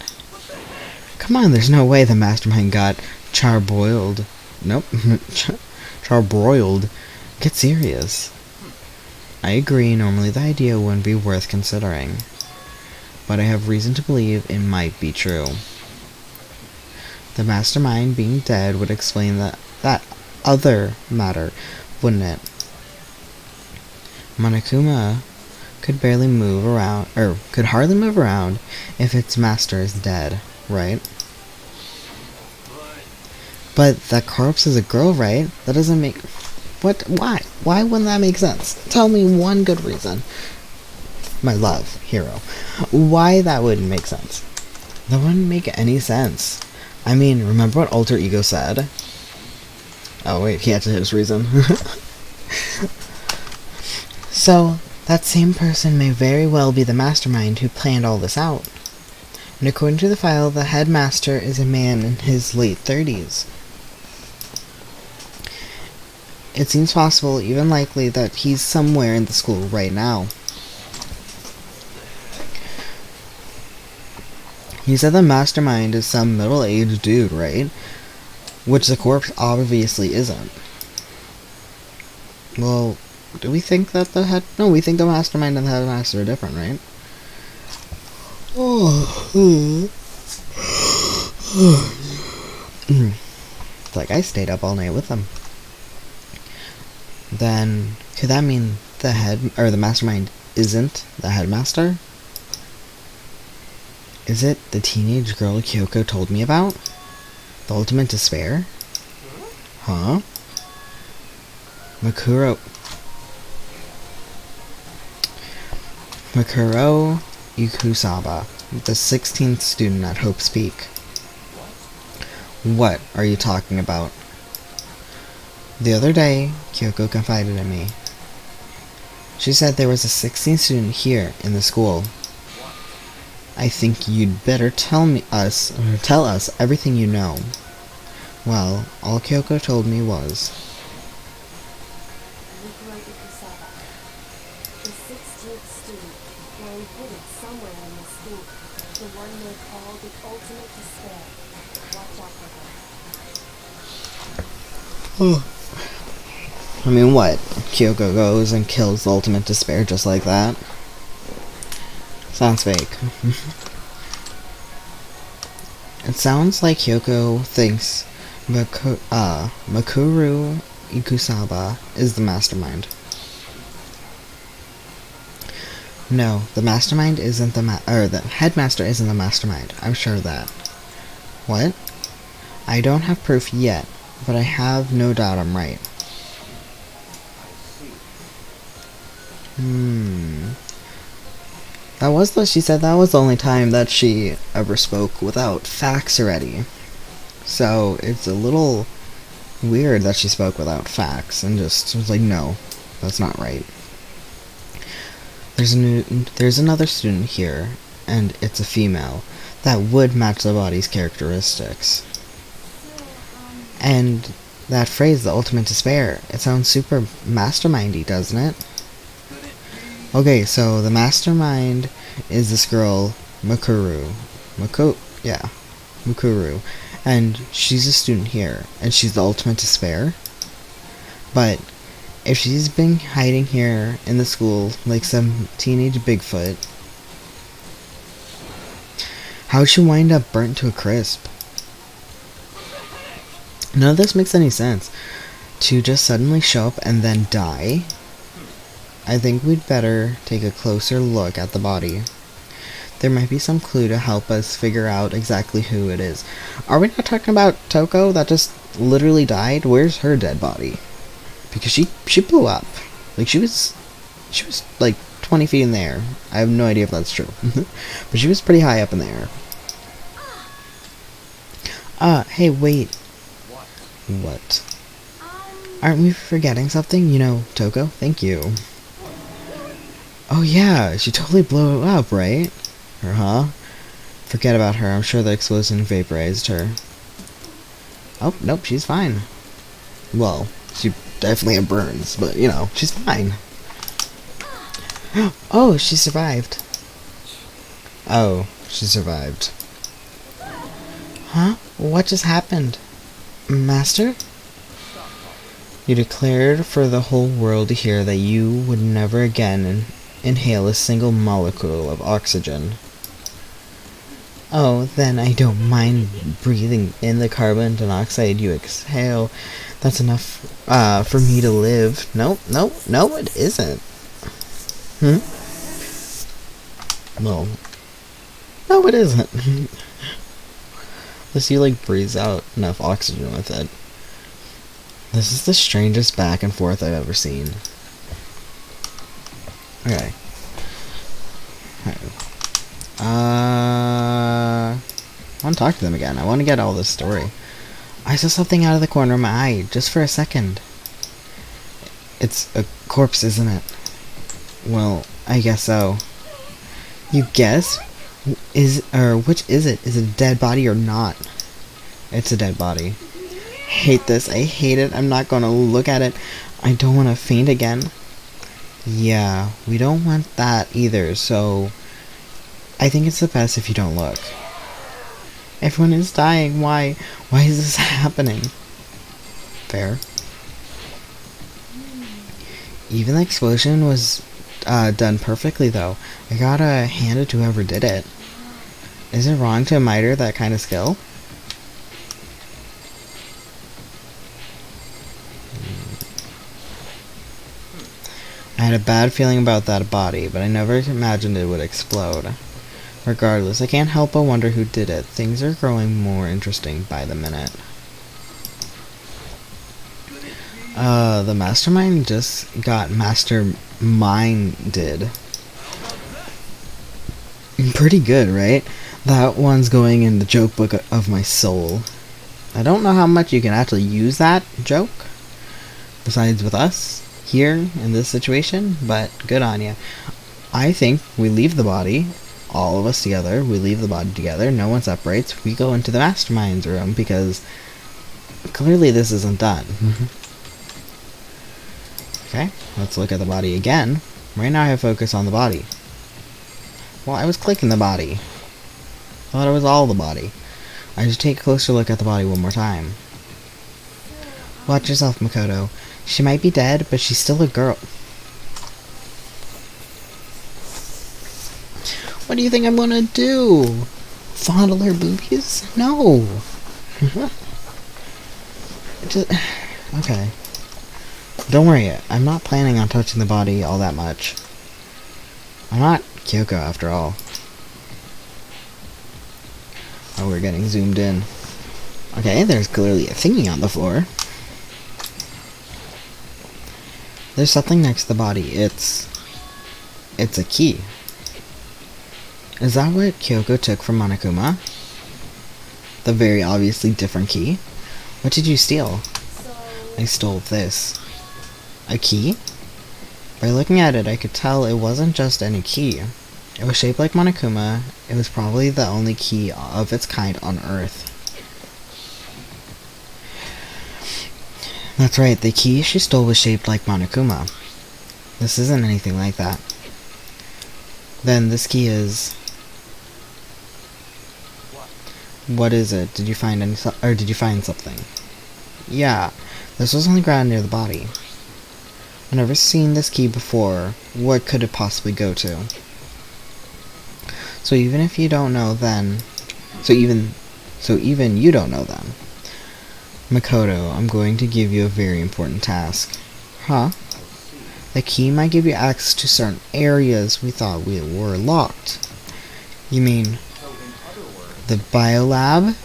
Come on, there's no way the mastermind got charboiled. Nope. Charbroiled. Get serious. I agree, normally the idea wouldn't be worth considering. But I have reason to believe it might be true. The mastermind being dead would explain that other matter, wouldn't it? Monokuma could barely move around, or could hardly move around if its master is dead, right? But that corpse is a girl, right? That doesn't make... What? Why? Why wouldn't that make sense? Tell me one good reason. My love, hero. Why that wouldn't make sense? That wouldn't make any sense. I mean, remember what Alter Ego said? Oh wait, he had his reason. So, that same person may very well be the mastermind who planned all this out. And according to the file, the headmaster is a man in his late 30s. It seems possible, even likely, that he's somewhere in the school right now. He said the mastermind is some middle-aged dude, right? Which the corpse obviously isn't. Well, do we think that the head... No, we think the mastermind and the headmaster are different, right? It's like I stayed up all night with them. Then, could that mean the head... or the mastermind isn't the headmaster? Is it the teenage girl Kyoko told me about? The ultimate despair? Huh? Makuro Ikusaba, the 16th student at Hope's Peak. What are you talking about? The other day, Kyoko confided in me. She said there was a 16th student here in the school. I think you'd better tell us everything you know. Well, all Kyoko told me was... The 16th student, lying hidden somewhere in this school. The one they call the ultimate despair. Watch out for her. I mean, what? Kyoko goes and kills the ultimate despair just like that? Sounds fake. It sounds like Kyoko thinks Makuru Ikusaba is the mastermind. No, the mastermind isn't the headmaster isn't the mastermind. I'm sure of that. What? I don't have proof yet, but I have no doubt I'm right. She said that was the only time that she ever spoke without facts already. So, it's a little weird that she spoke without facts and just was like, no, that's not right. There's another student here, and it's a female, that would match the body's characteristics. And that phrase, the ultimate despair, it sounds super mastermindy, doesn't it? Okay, so the mastermind is this girl, Makuru. Yeah. Mukuru, and she's a student here, and she's the ultimate despair. But if she's been hiding here in the school like some teenage Bigfoot, how'd she wind up burnt to a crisp? None of this makes any sense. To just suddenly show up and then die? I think we'd better take a closer look at the body. There might be some clue to help us figure out exactly who it is. Are we not talking about Toko that just literally died? Where's her dead body? Because she blew up. Like she was like 20 feet in the air. I have no idea if that's true. But she was pretty high up in the air. Hey, wait. What? Aren't we forgetting something? You know, Toko? Thank you. Oh yeah, she totally blew up, right? Or huh? Forget about her. I'm sure the explosion vaporized her. Oh, nope, she's fine. Well, she definitely had burns, but, you know, she's fine. Oh, she survived. Oh, she survived. Huh? What just happened? Master? You declared for the whole world to hear that you would never again inhale a single molecule of oxygen. Oh, then I don't mind breathing in the carbon dioxide you exhale. That's enough for me to live. No, it isn't. Well, no, it isn't. Unless you, like, breathes out enough oxygen with it. This is the strangest back and forth I've ever seen. Okay. I want to talk to them again. I want to get all this story. I saw something out of the corner of my eye, just for a second. It's a corpse, isn't it? Well, I guess so. You guess? Which is it? Is it a dead body or not? It's a dead body. Hate this. I hate it. I'm not gonna look at it. I don't want to faint again. Yeah, we don't want that either, so I think it's the best if you don't look. Everyone is dying. Why? Why is this happening? Fair. Even the explosion was done perfectly, though. I gotta hand it to whoever did it. Is it wrong to admire that kind of skill? I had a bad feeling about that body, but I never imagined it would explode. Regardless, I can't help but wonder who did it. Things are growing more interesting by the minute. The mastermind just got masterminded. Pretty good, right? That one's going in the joke book of my soul. I don't know how much you can actually use that joke, besides with us, here, in this situation, but good on you. I think we leave the body, all of us together, we leave the body together, no one separates, we go into the mastermind's room, because clearly this isn't done. Okay, let's look at the body again. Right now I have focus on the body. Well, I was clicking the body. I thought it was all the body. I should take a closer look at the body one more time. Watch yourself, Makoto. She might be dead, but she's still a girl. What do you think I'm gonna do? Fondle her boobies? No! Okay. Don't worry, I'm not planning on touching the body all that much. I'm not Kyoko after all. Oh, we're getting zoomed in. Okay, there's clearly a thingy on the floor. There's something next to the body. It's a key. Is that what Kyoko took from Monokuma? The very obviously different key? What did you steal? I stole this. A key? By looking at it, I could tell it wasn't just any key. It was shaped like Monokuma. It was probably the only key of its kind on Earth. That's right, the key she stole was shaped like Monokuma. This isn't anything like that. Then this key is... What is it? Did you find or did you find something? Yeah, this was on the ground near the body. I've never seen this key before. What could it possibly go to? So even if you don't know then, so even you don't know then. Makoto, I'm going to give you a very important task. Huh? The key might give you access to certain areas we thought we were locked. You mean the biolab,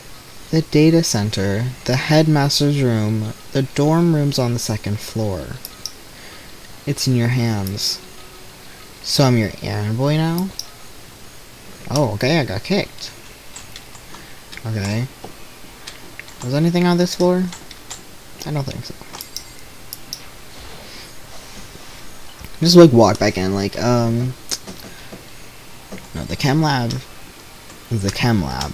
the data center, the headmaster's room, the dorm rooms on the second floor. It's in your hands. So I'm your errand boy now? Oh, okay, I got kicked. Okay. Was anything on this floor? I don't think so. Just like walk back in, like, no, the chem lab is the chem lab.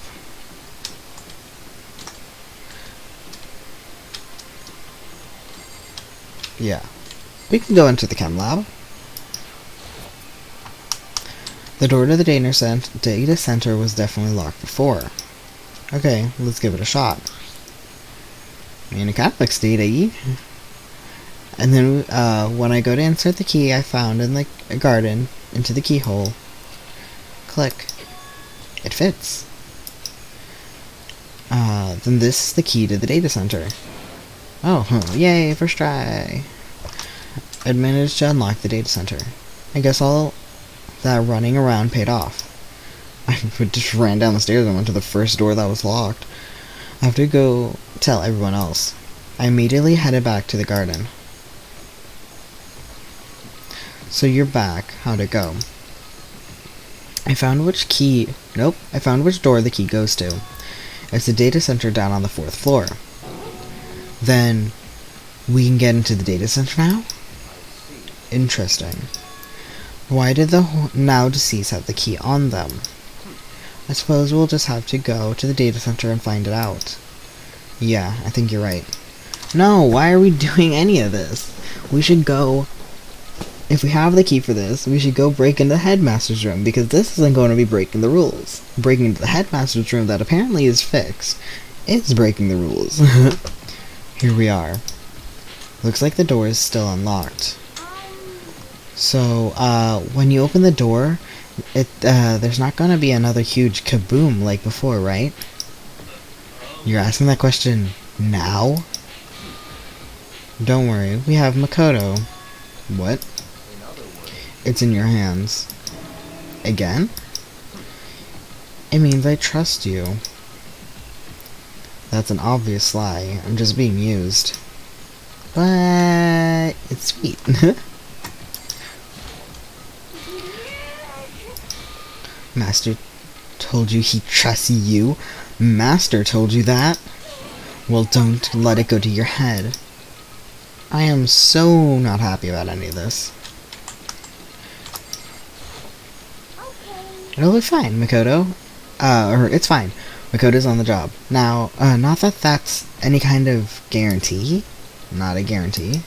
Yeah. We can go into the chem lab. The door to the data center was definitely locked before. Okay, let's give it a shot. I mean, it kind of looks data-y. And then, when I go to insert the key I found in the garden into the keyhole, click. It fits. Then this is the key to the data center. Oh, yay, first try. I managed to unlock the data center. I guess all that running around paid off. I just ran down the stairs and went to the first door that was locked. I have to go tell everyone else. I immediately headed back to the garden. So you're back. How'd it go? I found which door the key goes to. It's the data center down on the 4th floor. Then, we can get into the data center now? Interesting. Why did the now deceased have the key on them? I suppose we'll just have to go to the data center and find it out. Yeah, I think you're right. No, why are we doing any of this? We should go... If we have the key for this, we should go break into the headmaster's room, because this isn't going to be breaking the rules. Breaking into the headmaster's room that apparently is fixed is breaking the rules. Here we are. Looks like the door is still unlocked. So, when you open the door, there's not gonna be another huge kaboom like before, right? You're asking that question now? Don't worry, we have Makoto. What? It's in your hands. Again? It means I trust you. That's an obvious lie. I'm just being used. But it's sweet. Master told you he trusts you? Master told you that? Well, don't let it go to your head. I am so not happy about any of this. It'll be fine, Makoto. It's fine. Makoto's on the job. Now, not that that's any kind of guarantee. Not a guarantee.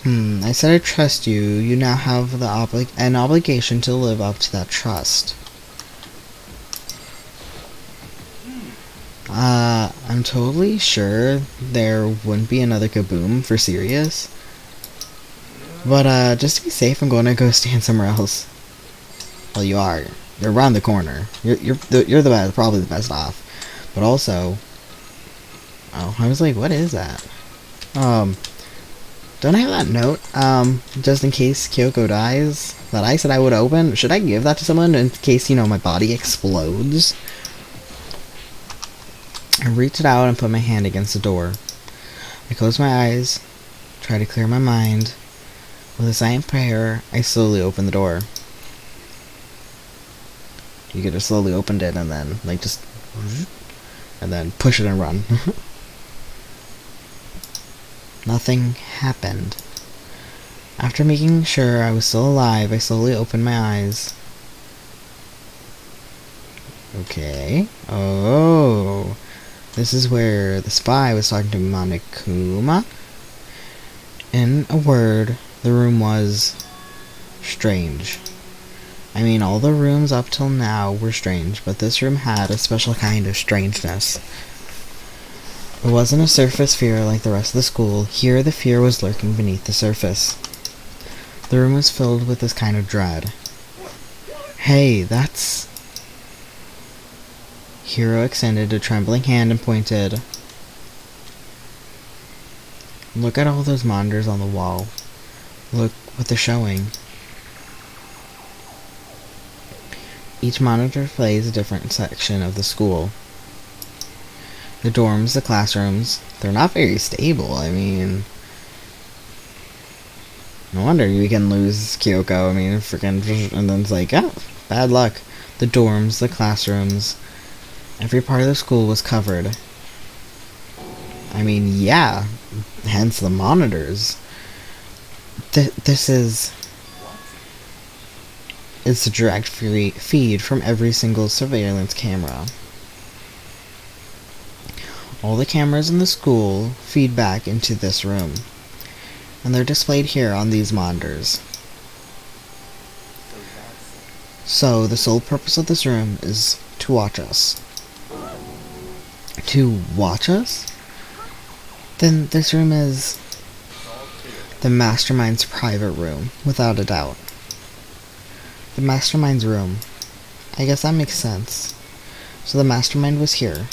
I said I trust you. You now have the an obligation to live up to that trust. I'm totally sure there wouldn't be another kaboom for serious. But, just to be safe, I'm going to go stand somewhere else. Well, you are. You're around the corner. You're the best, probably the best off. But also... Oh, I was like, what is that? Don't I have that note, just in case Kyoko dies, that I said I would open? Should I give that to someone in case, you know, my body explodes? I reached out and put my hand against the door. I closed my eyes, tried to clear my mind. With a silent prayer, I slowly opened the door. You could have slowly opened it and then, like, just... and then push it and run. Nothing happened. After making sure I was still alive, I slowly opened my eyes. Okay. Oh. This is where the spy was talking to Monokuma. In a word, the room was strange. I mean, all the rooms up till now were strange, but this room had a special kind of strangeness. It wasn't a surface fear like the rest of the school. Here, the fear was lurking beneath the surface. The room was filled with this kind of dread. Hey, that's... Hiro extended a trembling hand and pointed. Look at all those monitors on the wall. Look what they're showing. Each monitor plays a different section of the school. The dorms, the classrooms, they're not very stable. I mean, no wonder we can lose Kyoko. I mean, freaking, and then it's like, oh, bad luck. The dorms, the classrooms, every part of the school was covered. I mean, yeah, hence the monitors. This is... It's a direct feed from every single surveillance camera. All the cameras in the school feed back into this room, and they're displayed here on these monitors. So, the sole purpose of this room is to watch us. To watch us? Then this room is the Mastermind's private room, without a doubt. The Mastermind's room. I guess that makes sense. So the Mastermind was here,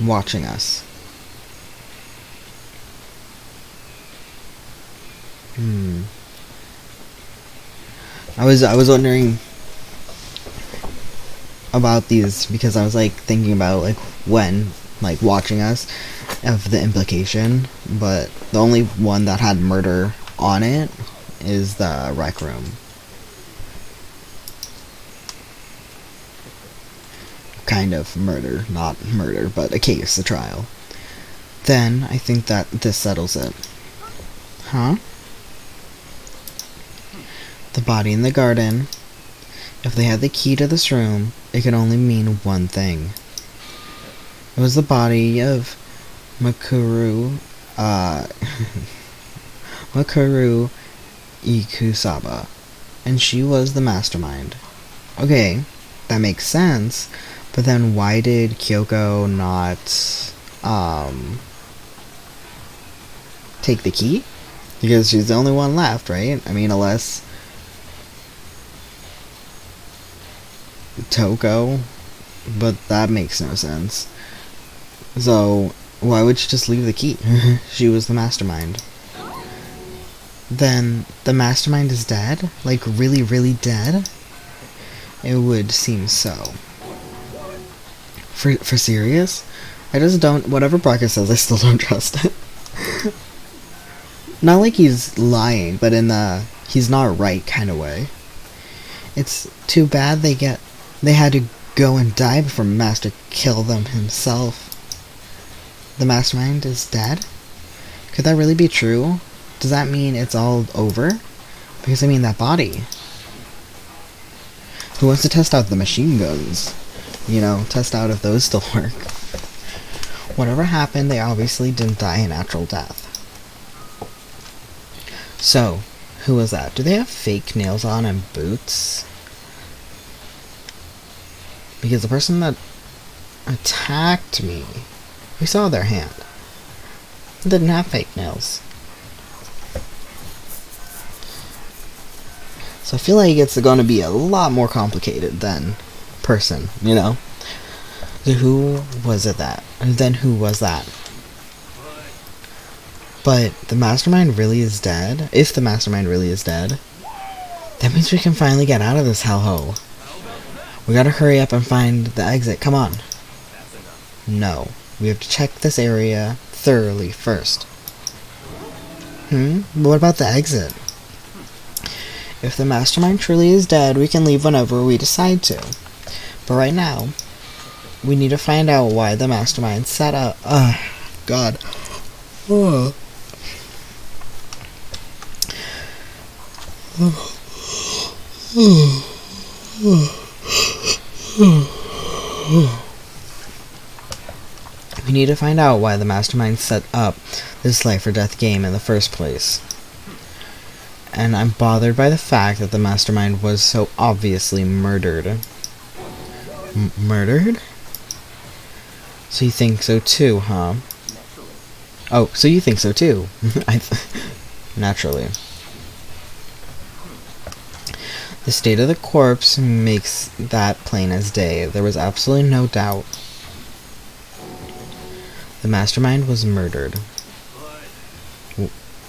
watching us. I was wondering about these because I was like thinking about like when like watching us of the implication, but the only one that had murder on it is the rec room. Kind of murder, not murder, but a case, a trial. Then I think that this settles it. Huh? The body in the garden. If they had the key to this room, it could only mean one thing. It was the body of Makuru Ikusaba, and she was the mastermind. Okay, that makes sense, but then why did Kyoko not take the key? Because she's the only one left, right? I mean, unless Toko, but that makes no sense. So why would she just leave the key? She was the mastermind. Then the mastermind is dead? Like really, really dead? It would seem so. For serious? I just don't, whatever Braca says, I still don't trust it. Not like he's lying, but in the he's not right kind of way. It's too bad they had to go and die before Master killed them himself. The mastermind is dead? Could that really be true? Does that mean it's all over? Because I mean that body. Who wants to test out the machine guns? You know, test out if those still work. Whatever happened, they obviously didn't die a natural death. So, who was that? Do they have fake nails on and boots? Because the person that attacked me, we saw their hand. They didn't have fake nails. So I feel like it's going to be a lot more complicated than person, you know? So who was it that? And then who was that? But the mastermind really is dead? If the mastermind really is dead, that means we can finally get out of this hellhole. We gotta hurry up and find the exit. Come on. No. We have to check this area thoroughly first. But what about the exit? If the mastermind truly is dead, we can leave whenever we decide to. But right now, we need to find out why the mastermind set up... God. We need to find out why the mastermind set up this life or death game in the first place. And I'm bothered by the fact that the mastermind was so obviously murdered. Murdered? So you think so too, huh? Oh, so you think so too. Naturally. The state of the corpse makes that plain as day. There was absolutely no doubt. The mastermind was murdered.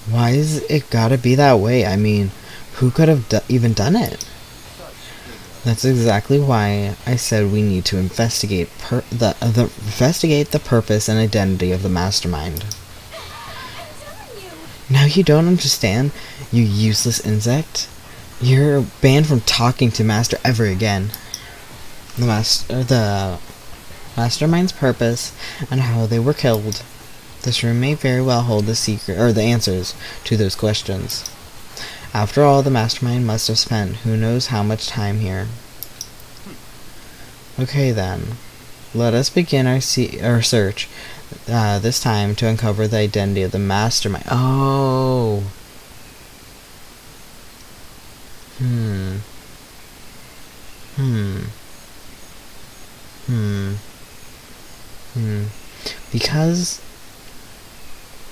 Why is it gotta be that way? I mean, who could have even done it? That's exactly why I said we need to investigate investigate the purpose and identity of the mastermind. Now you don't understand, you useless insect. You're banned from talking to Master ever again. The mastermind's purpose and how they were killed. This room may very well hold the secret or the answers to those questions. After all, the mastermind must have spent who knows how much time here. Okay then, let us begin our search. This time to uncover the identity of the mastermind. Oh. Because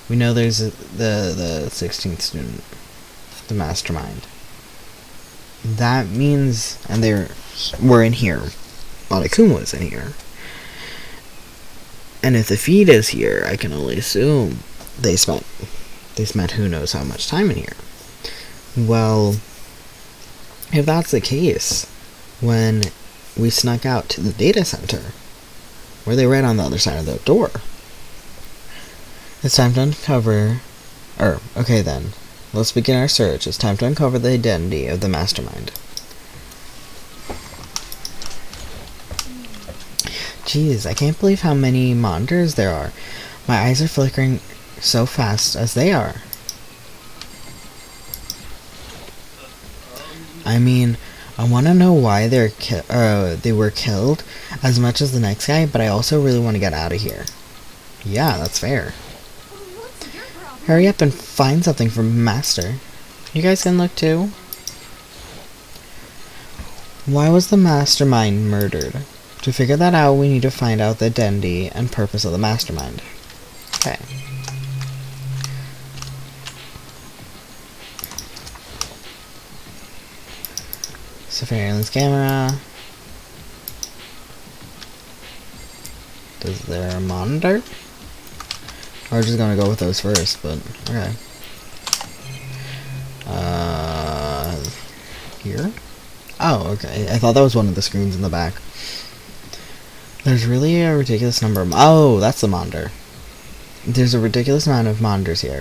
we know there's the 16th student, the mastermind. That means, and we're in here. Monokuma was in here. And if the feed is here, I can only assume they spent who knows how much time in here. Well, if that's the case, when we snuck out to the data center, were they right on the other side of the door? It's time to uncover... okay then. Let's begin our search. It's time to uncover the identity of the mastermind. Jeez, I can't believe how many monitors there are. My eyes are flickering so fast as they are. I mean, I want to know why they were killed as much as the next guy, but I also really want to get out of here. Yeah, that's fair. Hurry up and find something for Master. You guys can look too. Why was the mastermind murdered? To figure that out, we need to find out the identity and purpose of the mastermind. Okay. Surveillance camera. Is there a monitor? We're just gonna go with those first, but okay. Here? Oh, okay. I thought that was one of the screens in the back. There's really a ridiculous number of... Oh, that's the monitor. There's a ridiculous amount of monitors here.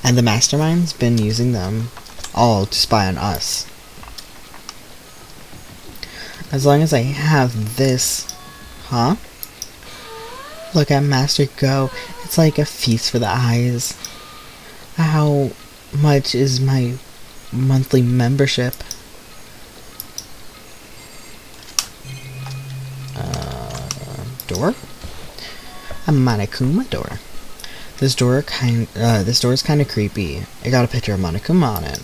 And the mastermind's been using them all to spy on us. As long as I have this... Huh? Look at Master go. It's like a feast for the eyes. How much is my monthly membership? Door? A Monokuma door. This door is kind of creepy. It got a picture of Monokuma on it.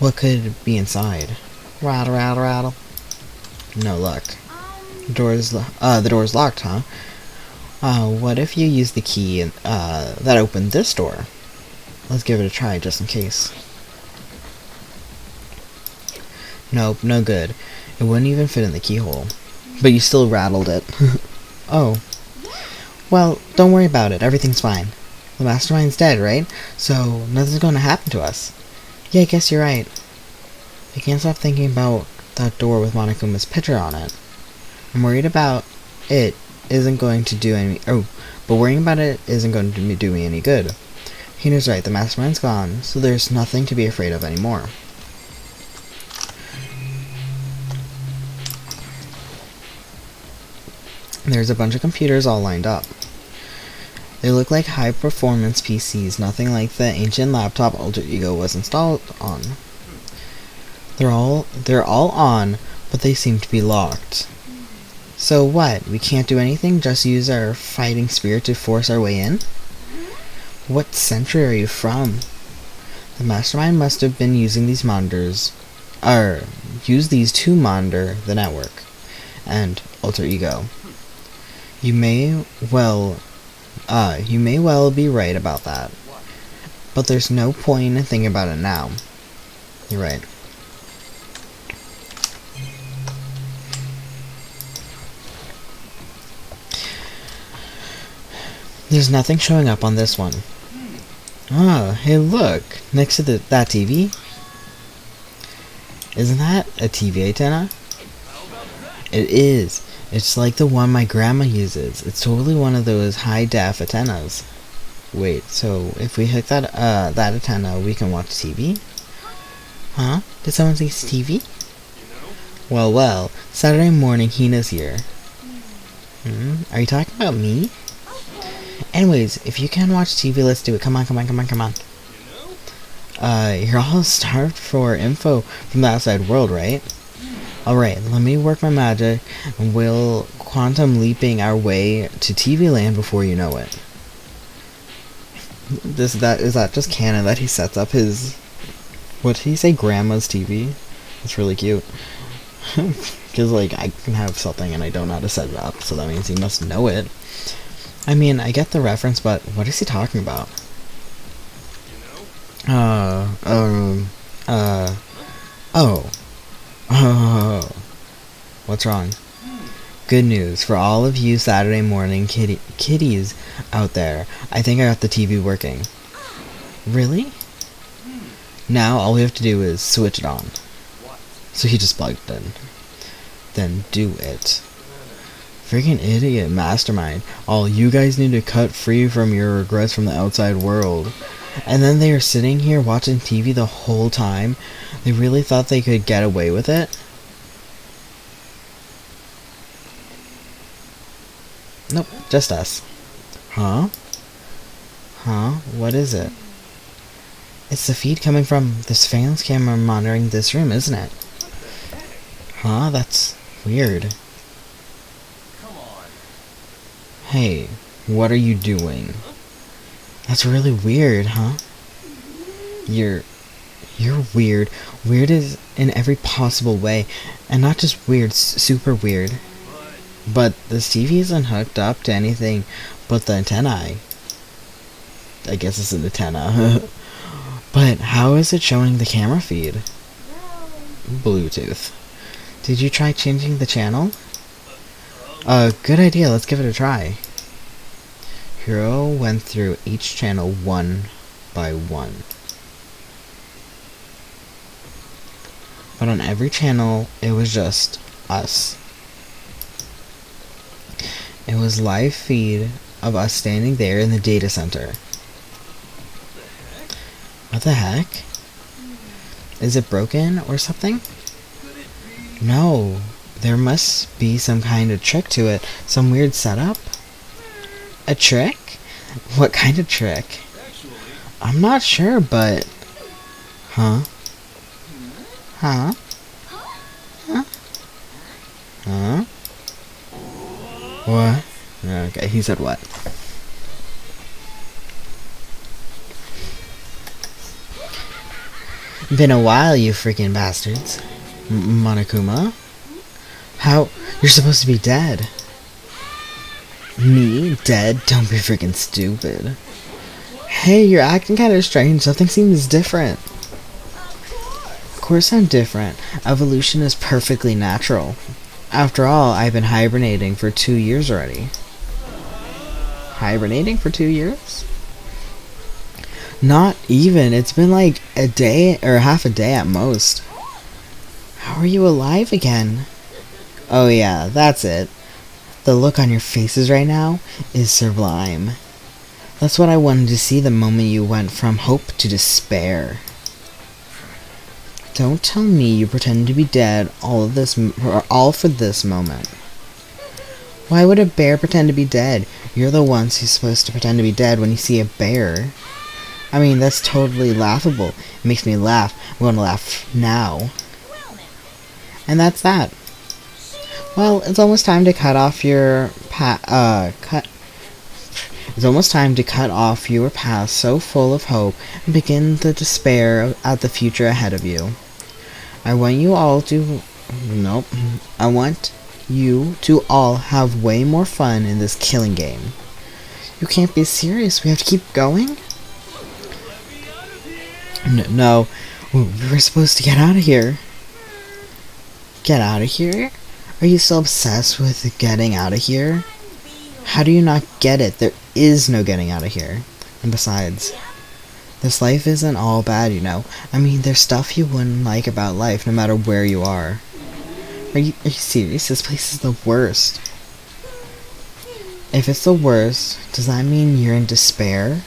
What could be inside? Rattle, rattle, rattle. No luck. The door's locked, huh? What if you use the key that opened this door? Let's give it a try just in case. Nope, no good. It wouldn't even fit in the keyhole. But you still rattled it. Oh. Well, don't worry about it. Everything's fine. The mastermind's dead, right? So, nothing's going to happen to us. Yeah, I guess you're right. I can't stop thinking about that door with Monokuma's picture on it. I'm worried about it isn't going to do any... Oh, but worrying about it isn't going to do me any good. Hina's right. The mastermind's gone, so there's nothing to be afraid of anymore. There's a bunch of computers all lined up. They look like high-performance PCs, nothing like the ancient laptop Alter Ego was installed on. They're all on, but they seem to be locked. So what? We can't do anything? Just use our fighting spirit to force our way in? What century are you from? The mastermind must have been using these monitors, or use these to monitor the network and alter ego. You may well be right about that. But there's no point in thinking about it now. You're right. There's nothing showing up on this one. Ah, hey look, next to that TV. Isn't that a TV antenna? It is. It's like the one my grandma uses. It's totally one of those high-def antennas. Wait, so if we hook that antenna, we can watch TV? Huh? Did someone say TV? Well, Saturday morning Hina's here. Are you talking about me? Anyways, if you can watch TV, let's do it. Come on. You're all starved for info from the outside world, right? Alright, let me work my magic, and we'll quantum leaping our way to TV land before you know it. Is that just canon that he sets up his... What did he say? Grandma's TV? It's really cute. Because, like, I can have something and I don't know how to set it up, so that means he must know it. I mean, I get the reference, but what is he talking about? What's wrong? Good news for all of you Saturday morning kitties out there. I think I got the TV working. Really? Now all we have to do is switch it on. So he just plugged in. Then do it. Freaking idiot mastermind. All you guys need to cut free from your regrets from the outside world. And then they are sitting here watching TV the whole time. They really thought they could get away with it? Nope, just us. Huh? What is it? It's the feed coming from the surveillance camera monitoring this room, isn't it? Huh? That's weird. Hey, what are you doing? That's really weird, huh? You're weird. Weird is in every possible way. And not just weird, super weird. But this TV isn't hooked up to anything but the antennae. I guess it's an antenna. But how is it showing the camera feed? Bluetooth. Did you try changing the channel? Good idea, let's give it a try. Hero went through each channel one by one. But on every channel, it was just us. It was live feed of us standing there in the data center. What the heck? Is it broken or something? No. There must be some kind of trick to it. Some weird setup? A trick? What kind of trick? I'm not sure, but... Huh? What? Okay, he said what? Been a while, you freaking bastards. Monokuma? How? You're supposed to be dead. Me? Dead? Don't be freaking stupid. Hey, you're acting kind of strange. Something seems different. Of course I'm different. Evolution is perfectly natural. After all, I've been hibernating for 2 years already. Hibernating for 2 years? Not even. It's been like a day or half a day at most. How are you alive again? Oh yeah, that's it. The look on your faces right now is sublime. That's what I wanted to see the moment you went from hope to despair. Don't tell me you pretend to be dead all for this moment. Why would a bear pretend to be dead? You're the ones who's supposed to pretend to be dead when you see a bear. I mean, that's totally laughable. It makes me laugh. I'm going to laugh now. And that's that. Well, it's almost time to cut off your It's almost time to cut off your path so full of hope and begin the despair at the future ahead of you. I want you all to... Nope. I want you to all have way more fun in this killing game. You can't be serious. We have to keep going? No. We were supposed to get out of here. Get out of here? Are you so obsessed with getting out of here? How do you not get it? There is no getting out of here. And besides, this life isn't all bad, you know. I mean, there's stuff you wouldn't like about life no matter where you are. Are you serious? This place is the worst. If it's the worst, does that mean you're in despair?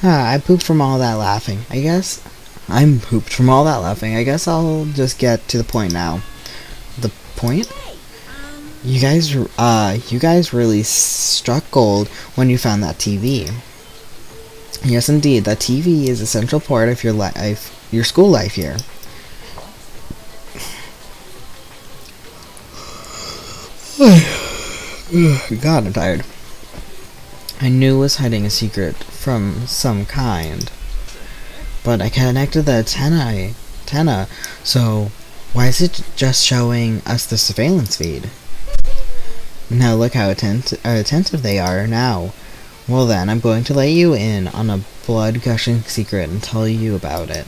I pooped from all that laughing. I guess I'm pooped from all that laughing. I guess I'll just get to the point now. The point? You guys really struck gold when you found that TV. Yes, indeed, that TV is a central part of your life, your school life here. God, I'm tired. I knew it was hiding a secret from some kind, but I connected the antenna, so why is it just showing us the surveillance feed? Now look how attentive they are now. Well then, I'm going to let you in on a blood-gushing secret and tell you about it.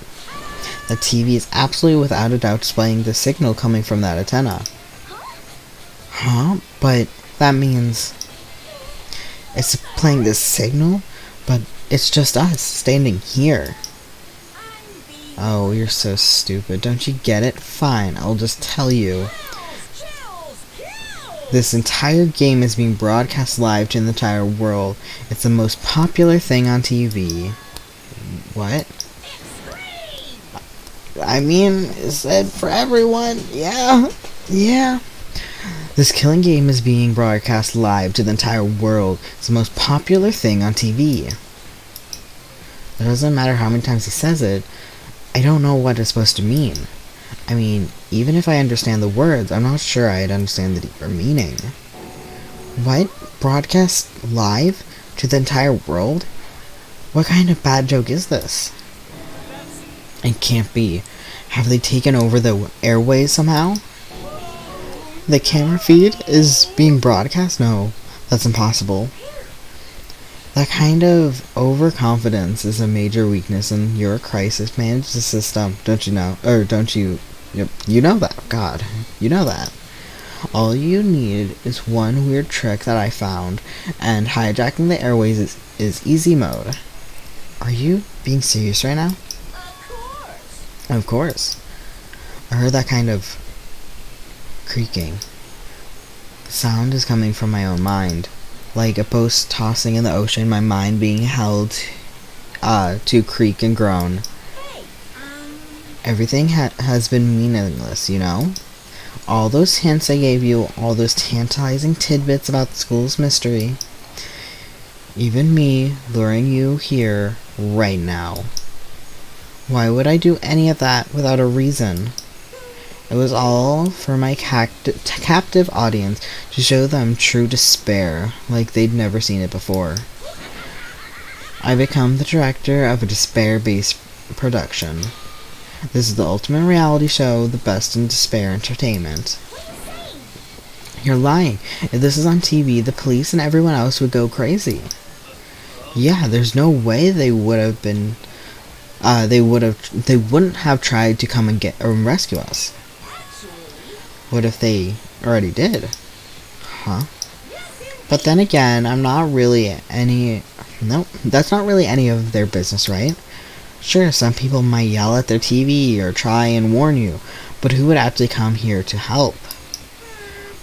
The TV is absolutely without a doubt displaying the signal coming from that antenna. Huh? But that means it's playing this signal, but it's just us standing here. Oh, you're so stupid. Don't you get it? Fine, I'll just tell you. This entire game is being broadcast live to the entire world. It's the most popular thing on TV. What? I mean, is it for everyone? Yeah. This killing game is being broadcast live to the entire world. It's the most popular thing on TV. It doesn't matter how many times he says it. I don't know what it's supposed to mean. I mean, even if I understand the words, I'm not sure I'd understand the deeper meaning. What? Broadcast live to the entire world? What kind of bad joke is this? It can't be. Have they taken over the airways somehow? The camera feed is being broadcast? No, that's impossible. That kind of overconfidence is a major weakness in your crisis management system, don't you know? Or don't you? Yep, you know that. God, you know that. All you need is one weird trick that I found, and hijacking the airways is easy mode. Are you being serious right now? Of course. I heard that kind of creaking. The sound is coming from my own mind. Like a boat tossing in the ocean, my mind being held to creak and groan. Everything has been meaningless, you know? All those hints I gave you, all those tantalizing tidbits about the school's mystery. Even me luring you here right now. Why would I do any of that without a reason? It was all for my captive audience to show them true despair, like they'd never seen it before. I become the director of a despair-based production. This is the ultimate reality show, the best in despair entertainment. You're lying. If this is on TV, the police and everyone else would go crazy. Yeah, there's no way they would have been. They wouldn't have tried to come and get or rescue us. What if they already did? Huh? But then again, I'm not really any. Nope, that's not really any of their business, right? Sure, some people might yell at their TV or try and warn you, but who would actually come here to help?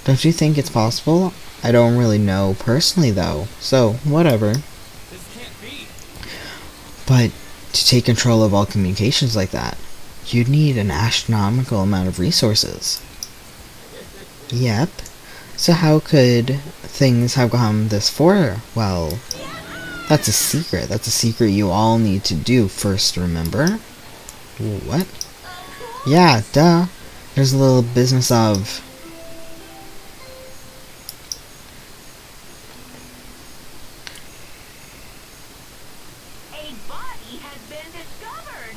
Don't you think it's possible? I don't really know personally, though, so whatever. This can't be. But to take control of all communications like that, you'd need an astronomical amount of resources. Yep. So how could things have come this far? Well, that's a secret. That's a secret you all need to do first, remember? What? Yeah, duh. There's a little business of... body has been discovered.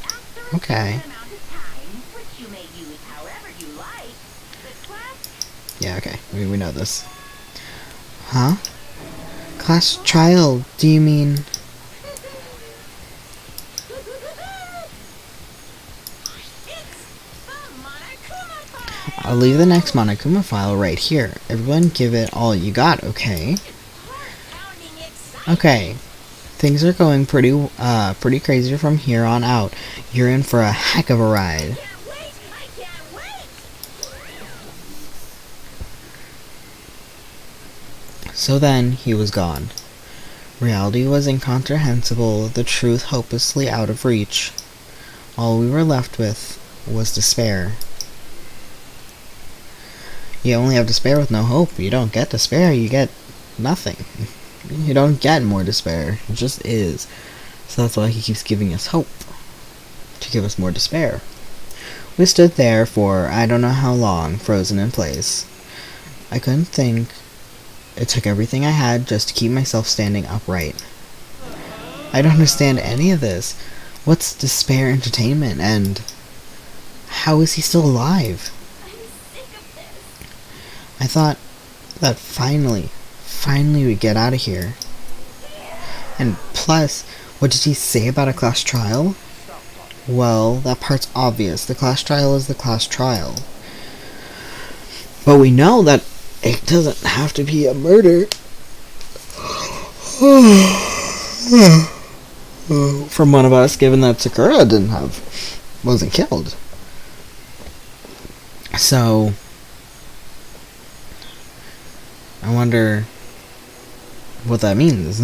After Okay. a certain amount of time, which you may use however you like, the class Yeah, okay. We know this. Huh? Class trial, do you mean? I'll leave the next Monokuma file right here. Everyone give it all you got, okay? Okay. Things are going pretty crazy from here on out. You're in for a heck of a ride. So then, he was gone. Reality was incomprehensible, the truth hopelessly out of reach. All we were left with was despair. You only have despair with no hope. You don't get despair, you get nothing. You don't get more despair. It just is. So that's why he keeps giving us hope. To give us more despair. We stood there for I don't know how long, frozen in place. I couldn't think. It took everything I had just to keep myself standing upright. I don't understand any of this. What's despair entertainment, and how is he still alive? I thought that finally we'd get out of here. And plus, what did he say about a class trial? Well, that part's obvious. The class trial is the class trial. But we know that it doesn't have to be a murder. From one of us, given that Sakura wasn't killed. So, I wonder what that means.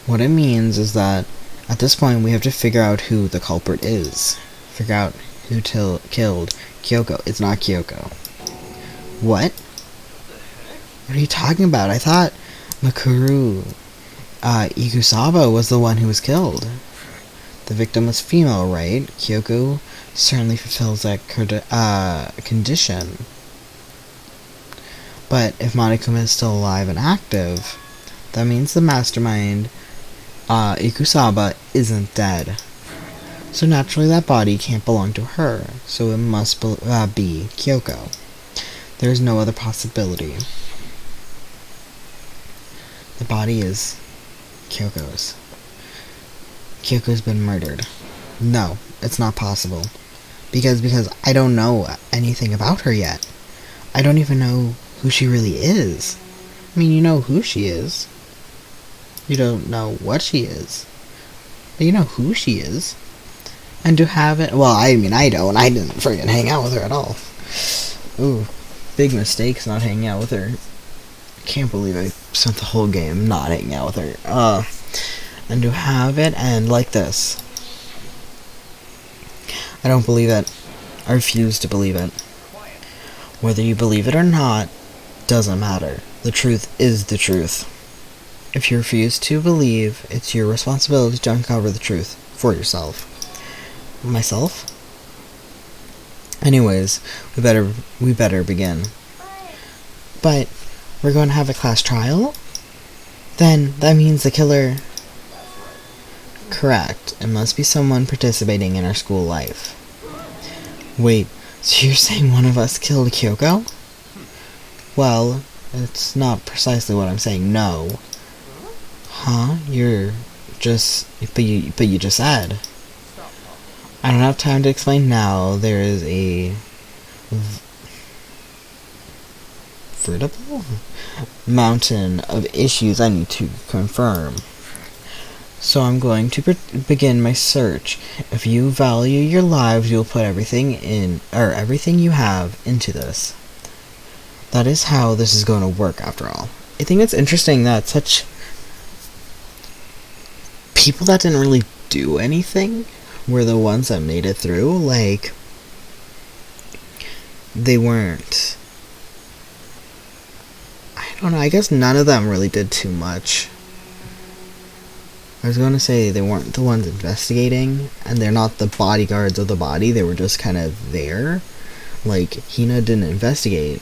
What it means is that at this point we have to figure out who the culprit is. Figure out who killed Kyoko. It's not Kyoko. What? What are you talking about? I thought Makuru Ikusaba was the one who was killed. The victim was female, right? Kyoko certainly fulfills that condition. But if Monokuma is still alive and active, that means the mastermind, Ikusaba, isn't dead. So naturally that body can't belong to her, so it must be Kyoko. There's no other possibility. The body is Kyoko's. Kyoko's been murdered. No, it's not possible. Because I don't know anything about her yet. I don't even know who she really is. I mean, you know who she is. You don't know what she is. But you know who she is. And to have it... Well, I mean, I don't. I didn't friggin' hang out with her at all. Ooh, big mistakes not hanging out with her. Can't believe I spent the whole game not hanging out with her. And to have it end like this. I don't believe it. I refuse to believe it. Whether you believe it or not, doesn't matter. The truth is the truth. If you refuse to believe, it's your responsibility to uncover the truth for yourself. Myself? Anyways, we better begin. But we're going to have a class trial? Then that means the killer... Correct. It must be someone participating in our school life. Wait, so you're saying one of us killed Kyoko? Well, it's not precisely what I'm saying, no. Huh? You're just... But you just said. I don't have time to explain now. There is a... veritable mountain of issues I need to confirm. So I'm going to begin my search. If you value your lives, you'll put everything you have into this. That is how this is going to work, after all. I think it's interesting that such people that didn't really do anything were the ones that made it through. Like, they weren't... I don't know, I guess none of them really did too much. I was going to say they weren't the ones investigating, and they're not the bodyguards of the body, they were just kind of there. Like, Hina didn't investigate,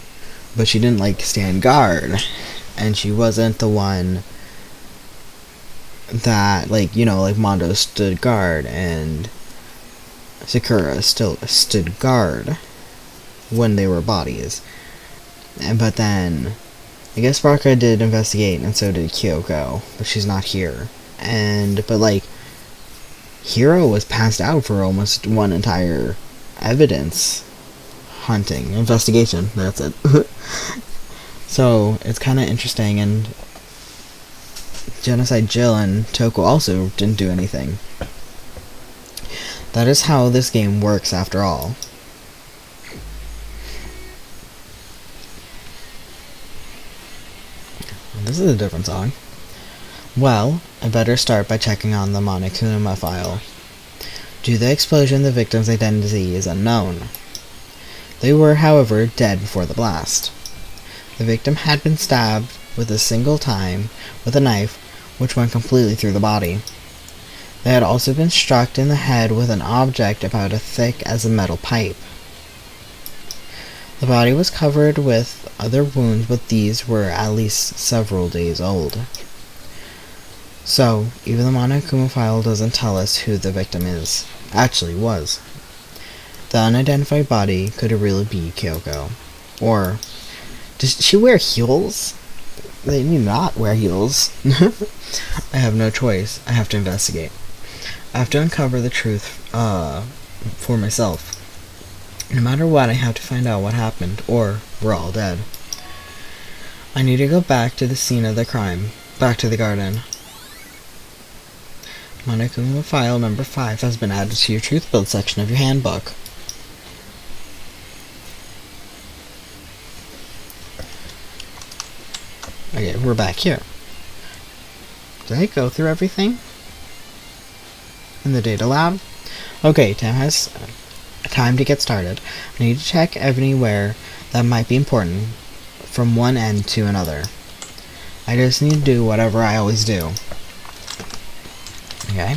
but she didn't, like, stand guard, and she wasn't the one that, like, you know, like Mondo stood guard and Sakura still stood guard when they were bodies. But then, I guess Baraka did investigate, and so did Kyoko, but she's not here. But like, Hiro was passed out for almost one entire evidence hunting investigation. That's it. So it's kind of interesting, and Genocide Jill and Toko also didn't do anything. That is how this game works, after all. This is a different song. Well, I better start by checking on the Monokuma file. Due to the explosion, the victim's identity is unknown. They were, however, dead before the blast. The victim had been stabbed with a single time with a knife, which went completely through the body. They had also been struck in the head with an object about as thick as a metal pipe. The body was covered with other wounds, but these were at least several days old. So, even the Monokuma file doesn't tell us who the victim actually was. The unidentified body could really be Kyoko. Or, does she wear heels? They need not wear heels. I have no choice. I have to investigate. I have to uncover the truth for myself. No matter what, I have to find out what happened, or we're all dead. I need to go back to the scene of the crime. Back to the garden. Monokuma file number 5 has been added to your truth build section of your handbook. Okay, we're back here. Did I go through everything in the data lab? Okay, time to get started. I need to check anywhere that might be important from one end to another. I just need to do whatever I always do. Okay.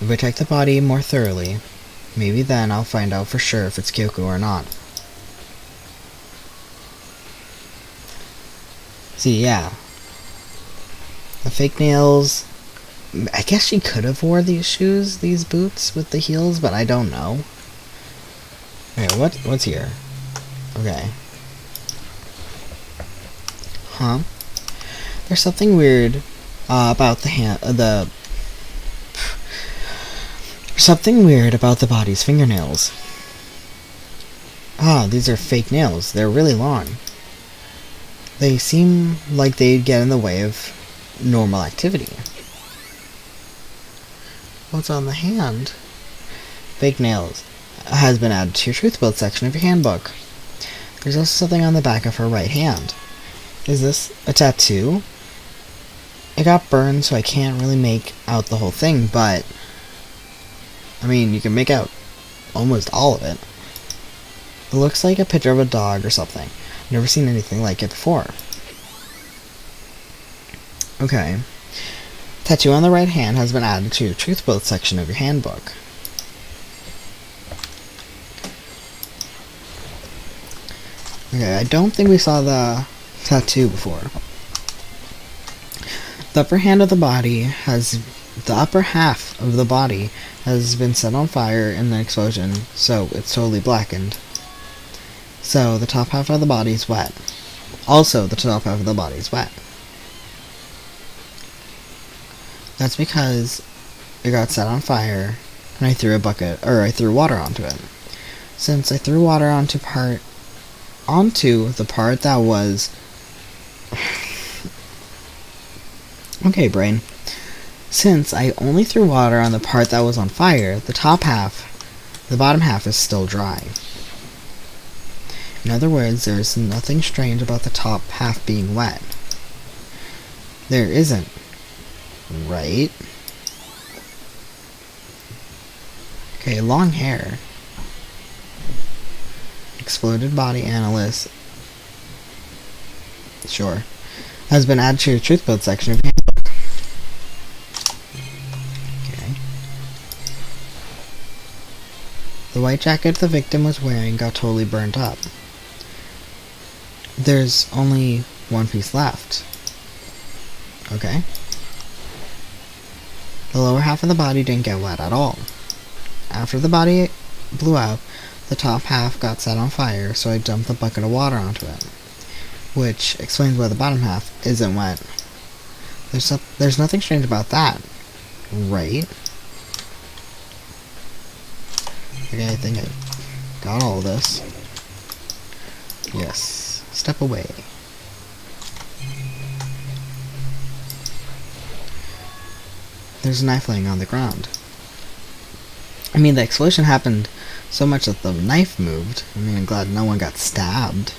If I check the body more thoroughly, maybe then I'll find out for sure if it's Kyoko or not. See, yeah. The fake nails. I guess she could have wore these shoes, these boots with the heels, but I don't know. Okay, what's here? Okay. Huh? There's something weird about something weird about the body's fingernails. Ah, these are fake nails. They're really long. They seem like they'd get in the way of normal activity. What's on the hand? Fake nails has been added to your truth build section of your handbook. There's also something on the back of her right hand. Is this a tattoo? It got burned, so I can't really make out the whole thing, but I mean, you can make out almost all of it. It looks like a picture of a dog or something. I've never seen anything like it before. Okay. Tattoo on the right hand has been added to your truth build section of your handbook. Okay, I don't think we saw the tattoo before. The upper half of the body has been set on fire in the explosion, so it's totally blackened. So the top half of the body is wet. Also, the top half of the body is wet. That's because it got set on fire and I threw water onto it. Since I threw water onto the part that was okay, brain. Since I only threw water on the part that was on fire, the bottom half is still dry. In other words, there's nothing strange about the top half being wet. There isn't, right? Okay, long hair. Exploded body analyst. Sure. Has been added to your truth build section of your handbook. Okay. The white jacket the victim was wearing got totally burnt up. There's only one piece left. Okay. The lower half of the body didn't get wet at all. After the body blew up, the top half got set on fire, so I dumped a bucket of water onto it, which explains why the bottom half isn't wet. There's nothing strange about that, right? Okay, I think I got all this. Yes. Step away. There's a knife laying on the ground. I mean, the explosion happened so much that the knife moved. I mean, I'm glad no one got stabbed.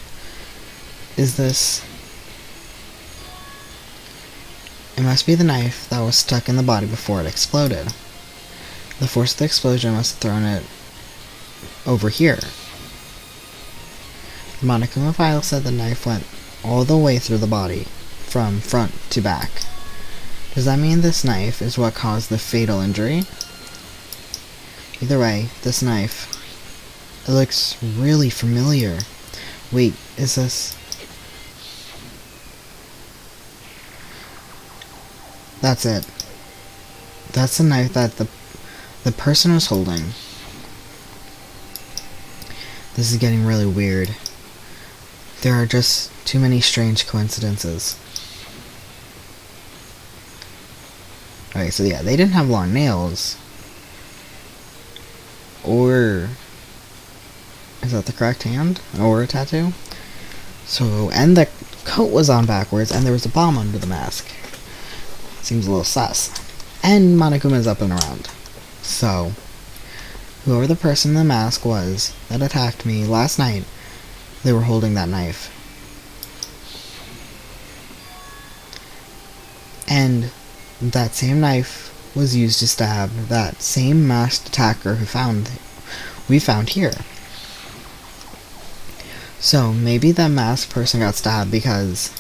Is this... It must be the knife that was stuck in the body before it exploded. The force of the explosion must have thrown it over here. The Monokuma file said the knife went all the way through the body, from front to back. Does that mean this knife is what caused the fatal injury? Either way, this knife, it looks really familiar. Wait, is this... That's it. That's the knife that the person was holding. This is getting really weird. There are just too many strange coincidences. Okay, so yeah, they didn't have long nails. Or... Is that the correct hand? Or a tattoo? So, and the coat was on backwards, and there was a bomb under the mask. Seems a little sus. And Monokuma's up and around. So, whoever the person in the mask was that attacked me last night, they were holding that knife. And that same knife was used to stab that same masked attacker we found here. So maybe that masked person got stabbed because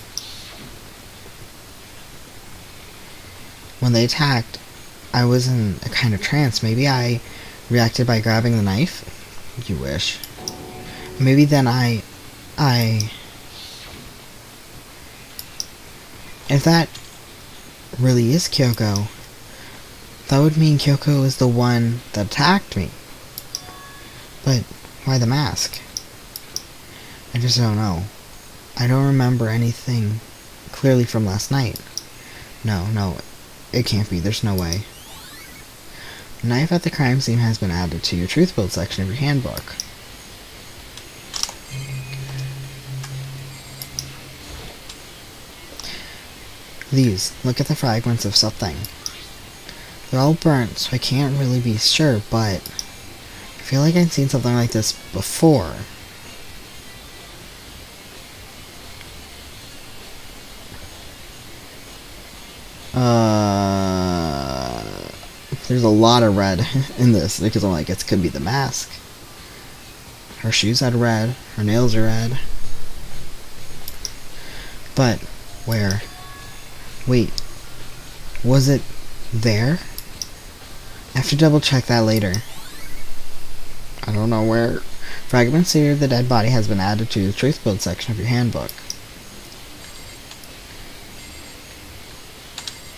when they attacked, I was in a kind of trance. Maybe I reacted by grabbing the knife. You wish. Maybe then if that really is Kyoko, that would mean Kyoko is the one that attacked me. But why the mask? I just don't know. I don't remember anything clearly from last night. No, it can't be. There's no way. The knife at the crime scene has been added to your truth build section of your handbook. Look at the fragments of something. They're all burnt, so I can't really be sure, but I feel like I've seen something like this before. There's a lot of red in this, because I'm like, it could be the mask. Her shoes had red, her nails are red. But, where? Wait, was it there? I have to double check that later. I don't know where. Fragments here of the dead body has been added to the truth build section of your handbook.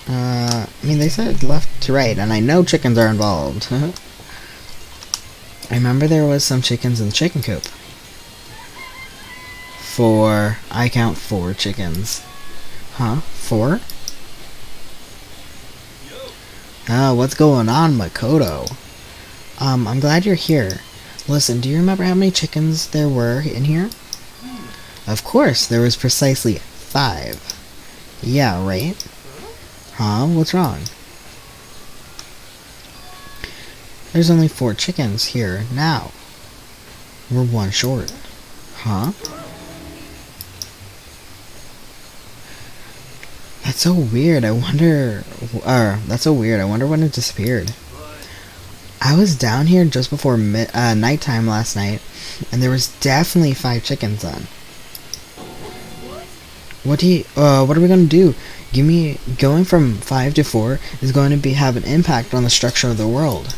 I mean, they said left to right, and I know chickens are involved. I remember there was some chickens in the chicken coop. I count 4 chickens. Huh? 4? Oh, what's going on, Makoto? I'm glad you're here. Listen, do you remember how many chickens there were in here? Of course, there was precisely 5. Yeah, right? Huh? What's wrong? There's only 4 chickens here now. We're 1 short. Huh? That's so weird. I wonder... that's so weird. I wonder when it disappeared. I was down here just before nighttime last night, and there was definitely 5 chickens then. What are we gonna do? Going from 5 to 4 is going to have an impact on the structure of the world.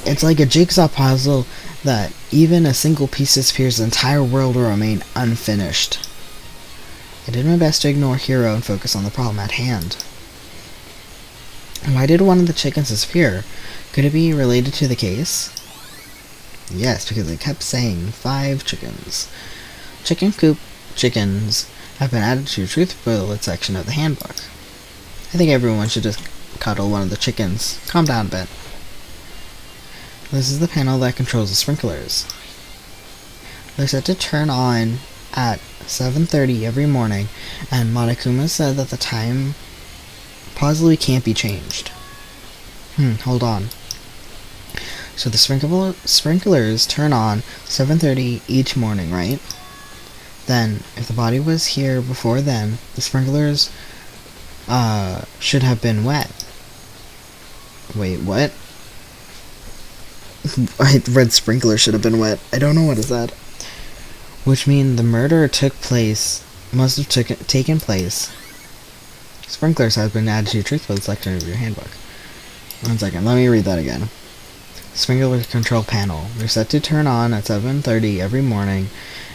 It's like a jigsaw puzzle that even a single piece disappears, the entire world will remain unfinished. I did my best to ignore Hiro and focus on the problem at hand. Why did one of the chickens disappear? Could it be related to the case? Yes, because it kept saying 5 chickens. Chicken coop chickens have been added to the truth bullet section of the handbook. I think everyone should just cuddle one of the chickens. Calm down a bit. This is the panel that controls the sprinklers. They're set to turn on at 7:30 every morning, and Monokuma said that the time possibly can't be changed. Hold on. So the sprinklers turn on 7:30 each morning, right? Then, if the body was here before then, the sprinklers should have been wet. Wait, what? I read sprinkler should have been wet. I don't know what is that. Which means the murder must have taken place. Sprinklers have been added to your truth bullet section of your handbook. 1 second, let me read that again. Sprinkler control panel. They're set to turn on at 7:30 every morning,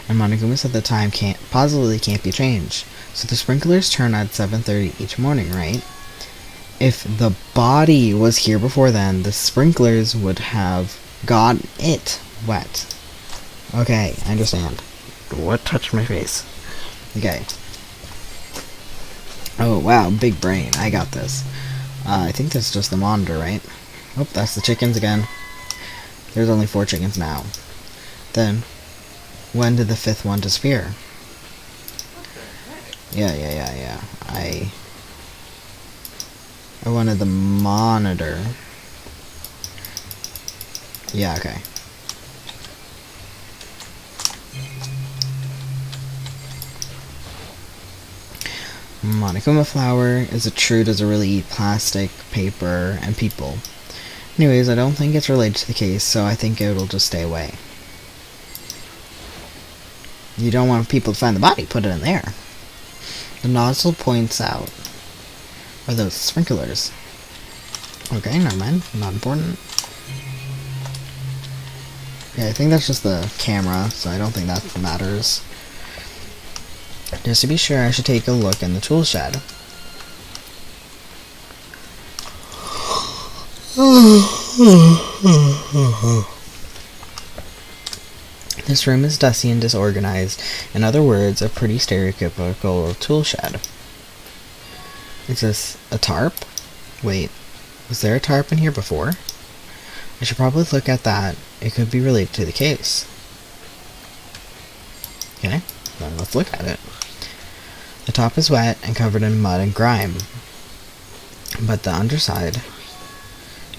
and Monokuma said the time possibly can't be changed. So the sprinklers turn at 7:30 each morning, right? If the body was here before then, the sprinklers would have got it wet. Okay, I understand. What touched my face? Okay. Oh, wow, big brain. I got this. I think that's just the monitor, right? Oh, that's the chickens again. There's only 4 chickens now. Then, when did the 5th one disappear? Yeah. I wanted the monitor. Yeah, okay. Monokuma flower is a true doesn't really eat plastic, paper, and people. Anyways, I don't think it's related to the case, so I think it'll just stay away. You don't want people to find the body, put it in there. The nozzle points out. Are those sprinklers? Okay, never mind. Not important. Yeah, I think that's just the camera, so I don't think that matters. Just to be sure, I should take a look in the tool shed. This room is dusty and disorganized. In other words, a pretty stereotypical tool shed. Is this a tarp? Wait, was there a tarp in here before? I should probably look at that. It could be related to the case. Okay, then let's look at it. The top is wet and covered in mud and grime, but the underside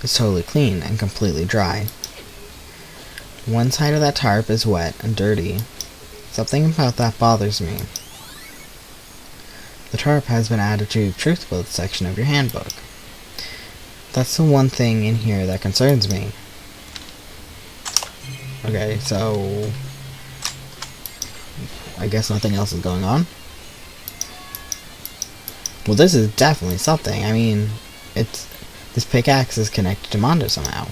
is totally clean and completely dry. One side of that tarp is wet and dirty. Something about that bothers me. The tarp has been added to the truth bullet section of your handbook. That's the one thing in here that concerns me. Okay, so I guess nothing else is going on. Well, this is definitely something. I mean, this pickaxe is connected to Mondo somehow.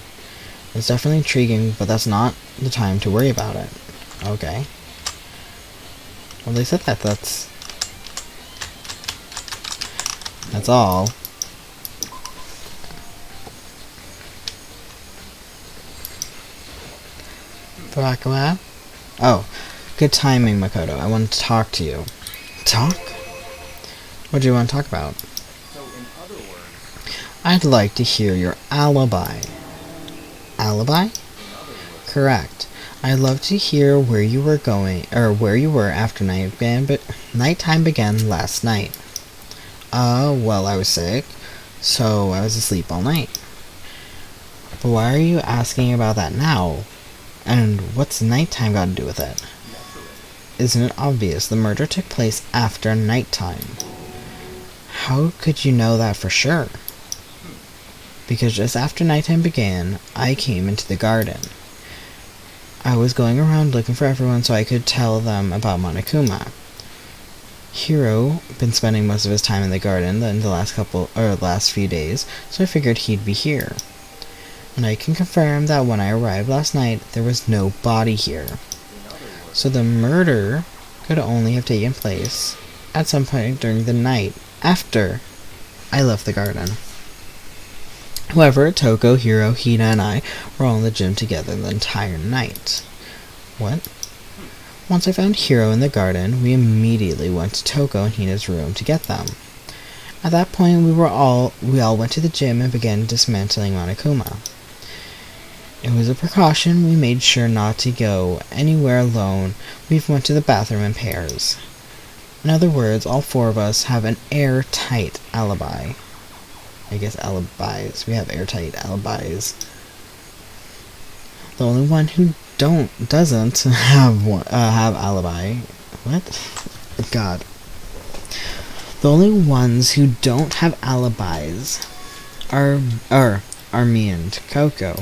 It's definitely intriguing, but that's not the time to worry about it. Okay. Well, they said that's all. Barakawa? Oh, good timing, Makoto. I want to talk to you. Talk? What do you want to talk about? So, in other words, I'd like to hear your alibi. Alibi? Correct. I'd love to hear where you were going, or where you were after nighttime began last night. Well, I was sick, so I was asleep all night. But why are you asking about that now? And what's nighttime got to do with it? Isn't it obvious the murder took place after nighttime? How could you know that for sure? Because just after nighttime began, I came into the garden. I was going around looking for everyone so I could tell them about Monokuma. Hiro been spending most of his time in the garden in the last few days, so I figured he'd be here. And I can confirm that when I arrived last night, there was no body here. So the murder could only have taken place at some point during the night after I left the garden. However, Toko, Hiro, Hina, and I were all in the gym together the entire night. What? Once I found Hiro in the garden, we immediately went to Toko and Hina's room to get them. At that point, we all went to the gym and began dismantling Monokuma. It was a precaution. We made sure not to go anywhere alone. We went to the bathroom in pairs. In other words, all four of us have an airtight alibi. I guess alibis. We have airtight alibis. The only one who doesn't have alibi. What? God. The only ones who don't have alibis are me and Kyoko.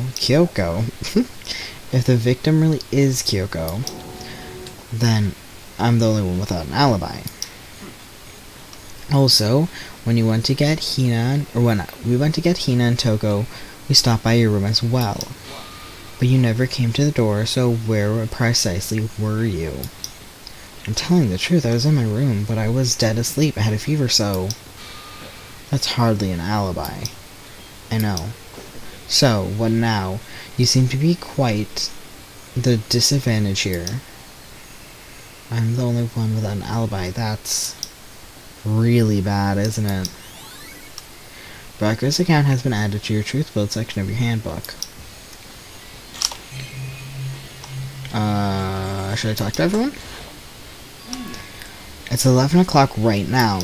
If the victim really is Kyoko, then I'm the only one without an alibi. Also, when we went to get Hina and Toko, we stopped by your room as well. But you never came to the door, so where precisely were you? I'm telling the truth, I was in my room, but I was dead asleep. I had a fever, so that's hardly an alibi. I know. So, what now? You seem to be quite the disadvantage here. I'm the only one without an alibi. That's really bad, isn't it? Brocker's account has been added to your truth build section of your handbook. Should I talk to everyone? It's 11 o'clock right now.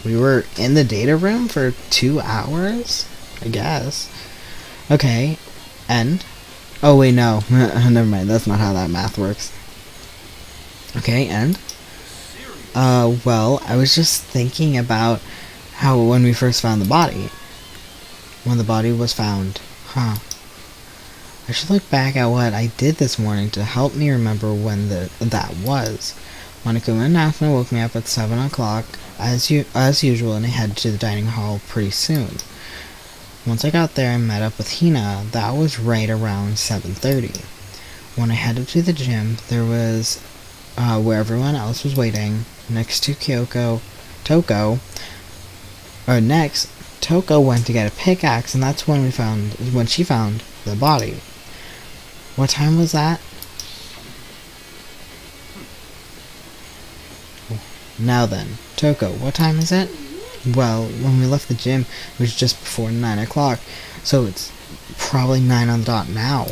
We were in the data room for 2 hours? I guess. Okay, and? Oh wait, no. Never mind, that's not how that math works. Okay, and? Well, I was just thinking about how when we first found the body. When the body was found. I should look back at what I did this morning to help me remember when that was. Monokuma announcement woke me up at 7 o'clock, as usual, and I headed to the dining hall pretty soon. Once I got there, I met up with Hina. That was right around 7:30. When I headed to the gym, there was, where everyone else was waiting, next to Toko went to get a pickaxe, and that's when she found the body. What time was that? Now then, Toko, what time is it? Well, when we left the gym, it was just before 9 o'clock, so it's probably 9 on the dot now.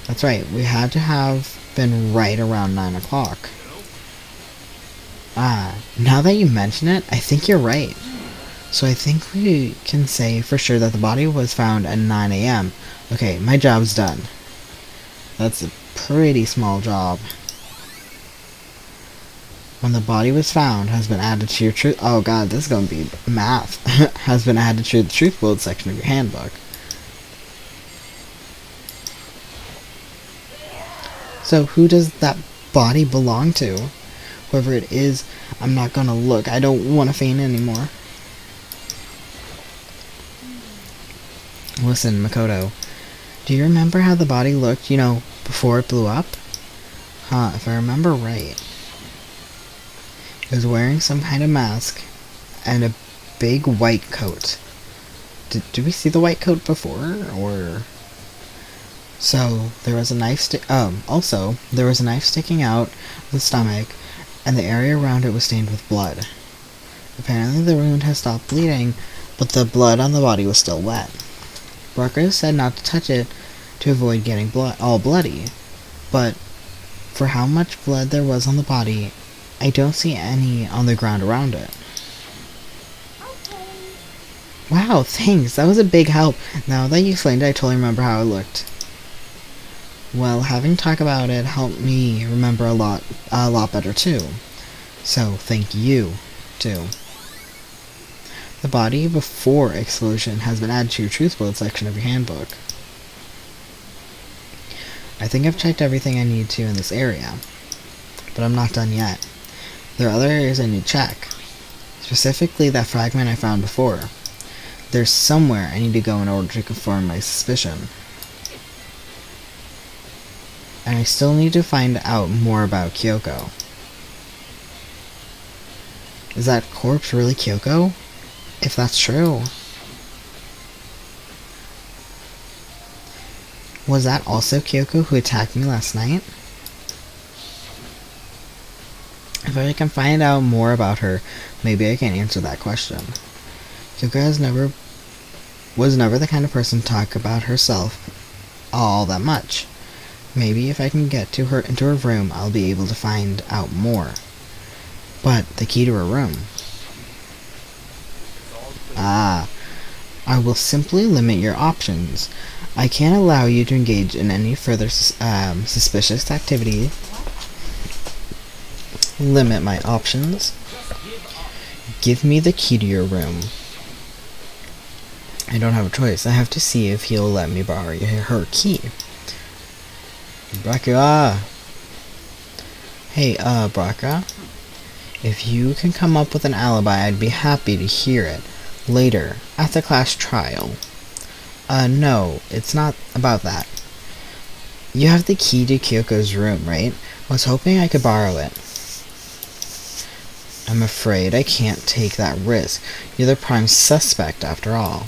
That's right, we had to have been right around 9 o'clock. Now that you mention it, I think you're right. So I think we can say for sure that the body was found at 9 a.m. Okay, my job's done. That's a pretty small job. When the body was found, has been added to your truth. Oh god, this is gonna be math. Has been added to the truth build section of your handbook. So who does that body belong to? Whoever it is, I'm not gonna look. I don't want to faint anymore. Listen, Makoto. Do you remember how the body looked, before it blew up? If I remember right. It was wearing some kind of mask and a big white coat. Did we see the white coat before, or? So, there was a knife there was a knife sticking out of the stomach, and the area around it was stained with blood. Apparently the wound had stopped bleeding, but the blood on the body was still wet. Brucker said not to touch it to avoid getting all bloody, but for how much blood there was on the body, I don't see any on the ground around it. Wow, thanks, that was a big help. Now that you explained it, I totally remember how it looked. Well, having talked about it helped me remember a lot better too. So, thank you, too. The body before explosion has been added to your truth build section of your handbook. I think I've checked everything I need to in this area, but I'm not done yet. There are other areas I need to check. Specifically that fragment I found before. There's somewhere I need to go in order to confirm my suspicion. And I still need to find out more about Kyoko. Is that corpse really Kyoko? If that's true. Was that also Kyoko who attacked me last night? If I can find out more about her, maybe I can answer that question. Kyoko was never the kind of person to talk about herself all that much. Maybe if I can get to her into her room, I'll be able to find out more. But the key to her room. Ah, I will simply limit your options. I can't allow you to engage in any further suspicious activity. Limit my options. Give me the key to your room. I don't have a choice. I have to see if he'll let me borrow her key. Braka. Hey, Braka. If you can come up with an alibi, I'd be happy to hear it. Later, at the class trial. No, it's not about that. You have the key to Kyoko's room, right? I was hoping I could borrow it. I'm afraid I can't take that risk. You're the prime suspect, after all.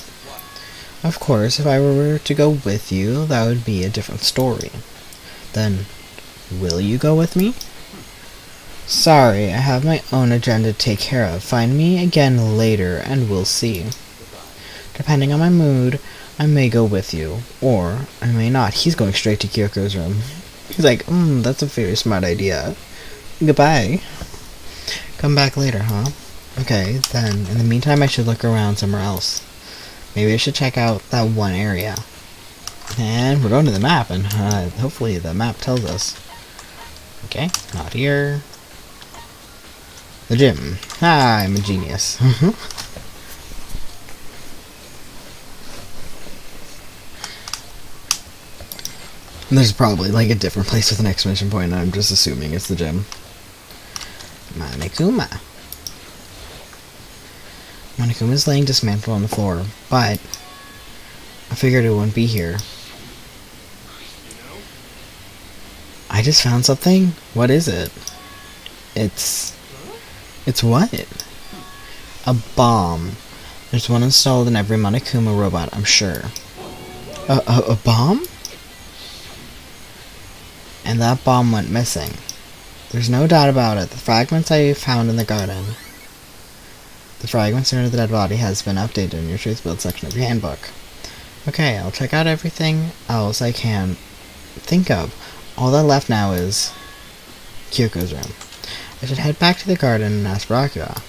Of course, if I were to go with you, that would be a different story. Then, will you go with me? Sorry, I have my own agenda to take care of. Find me again later, and we'll see. Depending on my mood, I may go with you, or I may not. He's going straight to Kyoko's room. He's like, that's a very smart idea. Goodbye. Come back later, huh? Okay, then, in the meantime, I should look around somewhere else. Maybe I should check out that one area. And we're going to the map, and hopefully the map tells us. Okay, not here. The gym. Ah, I'm a genius. There's probably like a different place with an exclamation point, and I'm just assuming it's the gym. Monokuma. Monokuma's laying dismantled on the floor, but I figured it wouldn't be here. I just found something? What is it? It's what? A bomb. There's one installed in every Monokuma robot, I'm sure. A bomb? And that bomb went missing. There's no doubt about it. The fragments I found in the garden. The fragments near the dead body has been updated in your truth build section of your handbook. Okay, I'll check out everything else I can think of. All that left now is Kyoko's room. I should head back to the garden and ask Bakuga.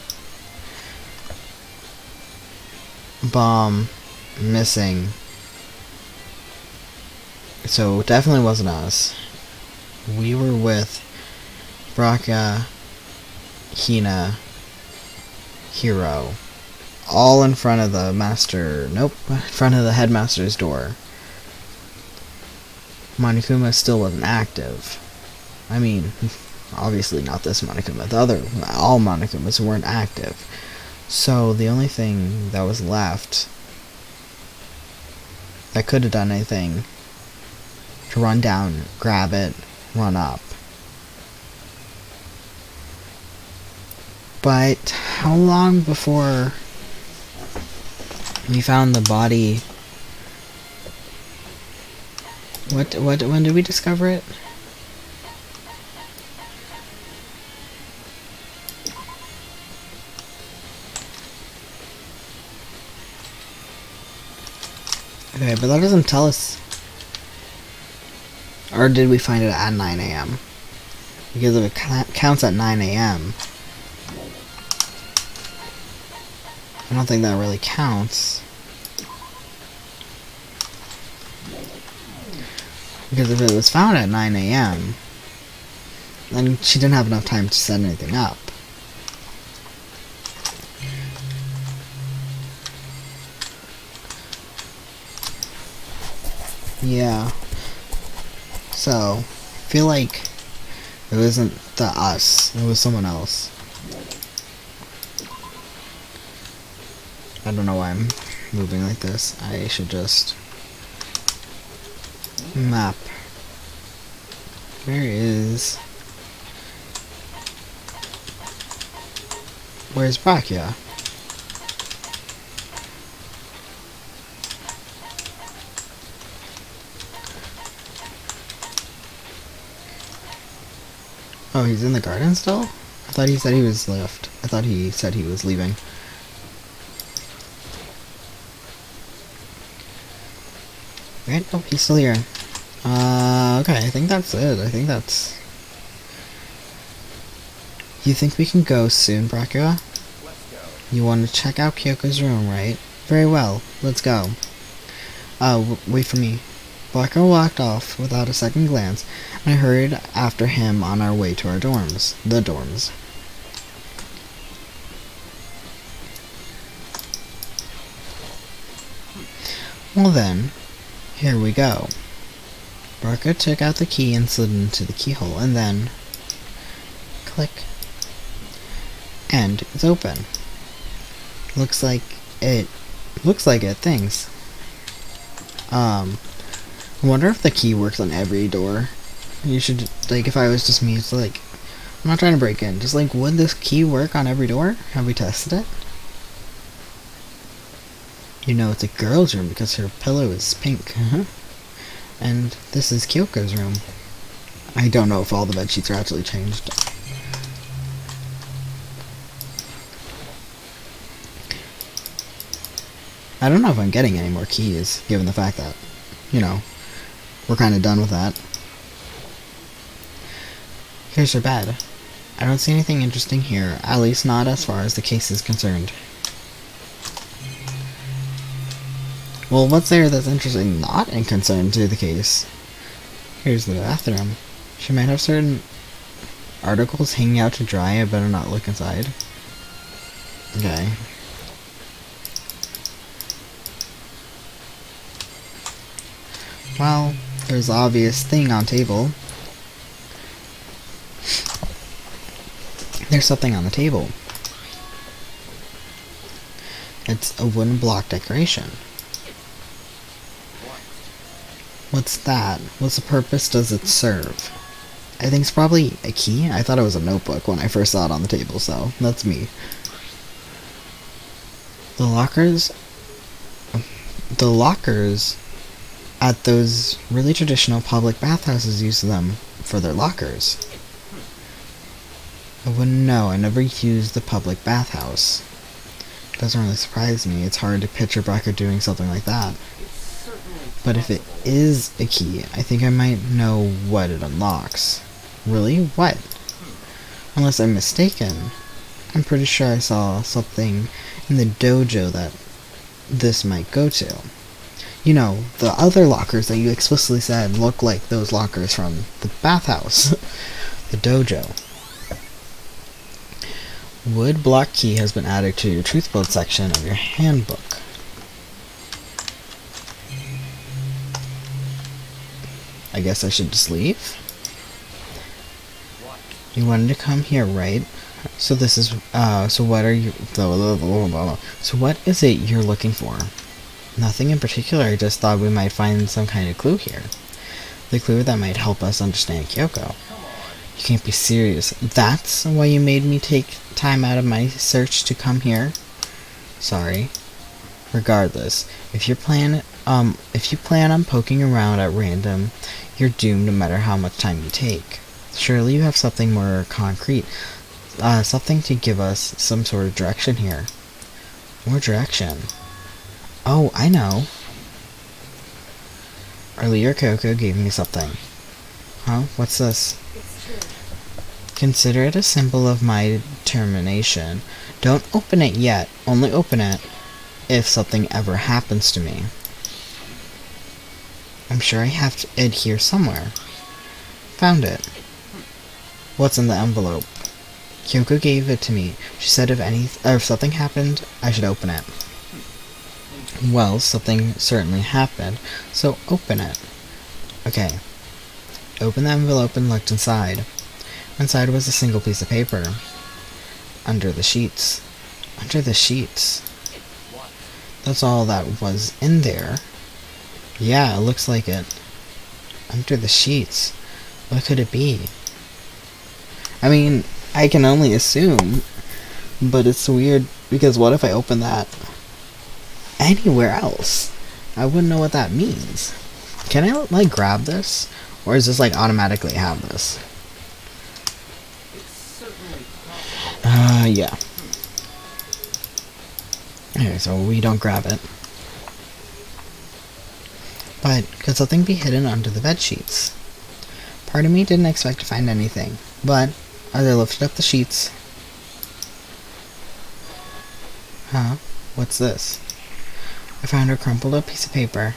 Bomb missing. So it definitely wasn't us. We were with Braka, Hina, Hiro, all in front of the master. Nope, in front of the headmaster's door. Monokuma still wasn't active. I mean, obviously not this Monokuma. All Monokumas weren't active. So the only thing that was left that could have done anything to run down, grab it, run up. But how long before we found the body? When did we discover it? Okay, but that doesn't tell us. Or did we find it at 9 a.m.? Because if it counts at 9 a.m., I don't think that really counts. Because if it was found at 9 a.m., then she didn't have enough time to set anything up. Yeah. So, I feel like it wasn't us, it was someone else. I don't know why I'm moving like this. I should just map. Where is... Where's Brachia? Oh, he's in the garden still? I thought he said he was left. I thought he said he was leaving. Right? Oh, he's still here. Okay, I think that's it. I think that's... You think we can go soon, Brachia? You want to check out Kyoko's room, right? Very well, let's go. Wait for me. Brachia walked off without a second glance, and I hurried after him on our way to our dorms. The dorms. Well then, here we go. Brachia took out the key and slid into the keyhole, and then... click. And it's open. Looks like it, thanks. I wonder if the key works on every door. You should, like, if I was just me, it's like, I'm not trying to break in, just like, would this key work on every door? Have we tested it? You know it's a girl's room because her pillow is pink. And this is Kyoko's room. I don't know if all the bed sheets are actually changed. I don't know if I'm getting any more keys, given the fact that, you know, we're kind of done with that. Here's her bed. I don't see anything interesting here, at least not as far as the case is concerned. Well, what's there that's interesting not in concern to the case? Here's the bathroom. She might have certain articles hanging out to dry. I better not look inside. Okay. Well, there's the obvious thing on table. There's something on the table. It's a wooden block decoration. What's that? What's the purpose does it serve? I think it's probably a key. I thought it was a notebook when I first saw it on the table, so that's me. The lockers at those really traditional public bathhouses use them for their lockers. I wouldn't know. I never used the public bathhouse. Doesn't really surprise me. It's hard to picture Brachia doing something like that. But if it is a key, I think I might know what it unlocks. Really? What? Unless I'm mistaken. I'm pretty sure I saw something in the dojo that this might go to. You know, the other lockers that you explicitly said look like those lockers from the bathhouse. The dojo. Wood block key has been added to your truth build section of your handbook. I guess I should just leave? You wanted to come here, right? So this is, so what are you, so what is it you're looking for? Nothing in particular, I just thought we might find some kind of clue here. The clue that might help us understand Kyoko. You can't be serious. That's why you made me take time out of my search to come here? Sorry. Regardless, if you plan on poking around at random, you're doomed no matter how much time you take. Surely you have something more concrete, something to give us some sort of direction here. More direction. Oh, I know. Earlier Kyoko gave me something. Huh? What's this? It's true. Consider it a symbol of my determination. Don't open it yet. Only open it if something ever happens to me. I'm sure I have it here somewhere. Found it. What's in the envelope? Kyoko gave it to me. She said if something happened, I should open it. Well, something certainly happened, so open it. Okay. Open the envelope and looked inside. Inside was a single piece of paper. Under the sheets. Under the sheets. That's all that was in there. Yeah, it looks like it. Under the sheets. What could it be? I mean, I can only assume, but it's weird because what if I open that anywhere else? I wouldn't know what that means. Can I, like, grab this? Or is this, like, automatically have this? It's certainly possible. Yeah. Okay, so we don't grab it. But could something be hidden under the bed sheets? Part of me didn't expect to find anything, but as I lifted up the sheets... Huh? What's this? I found a crumpled up piece of paper.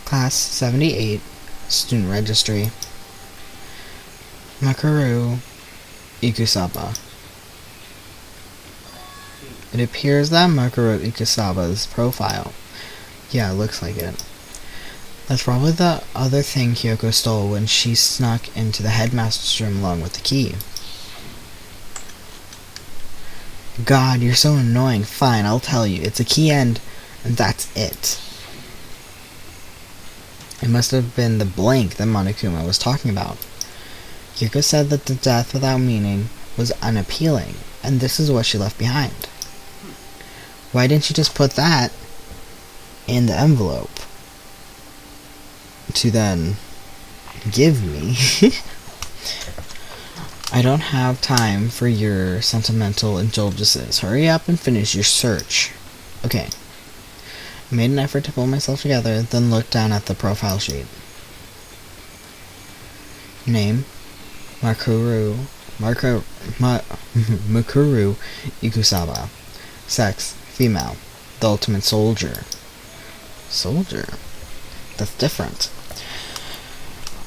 Class 78, Student Registry. Makaru Ikusaba. It appears that Makaru Ikusaba's profile. Yeah, it looks like it. That's probably the other thing Kyoko stole when she snuck into the headmaster's room along with the key. God, you're so annoying. Fine, I'll tell you. It's a key and that's it. It must have been the blank that Monokuma was talking about. Kyoko said that the death without meaning was unappealing, and this is what she left behind. Why didn't you just put that in the envelope to then give me? I don't have time for your sentimental indulgences. Hurry up and finish your search. Okay. I made an effort to pull myself together, then looked down at the profile sheet. Name: Mukuru Ikusaba. Sex: female. The ultimate soldier. Soldier? That's different.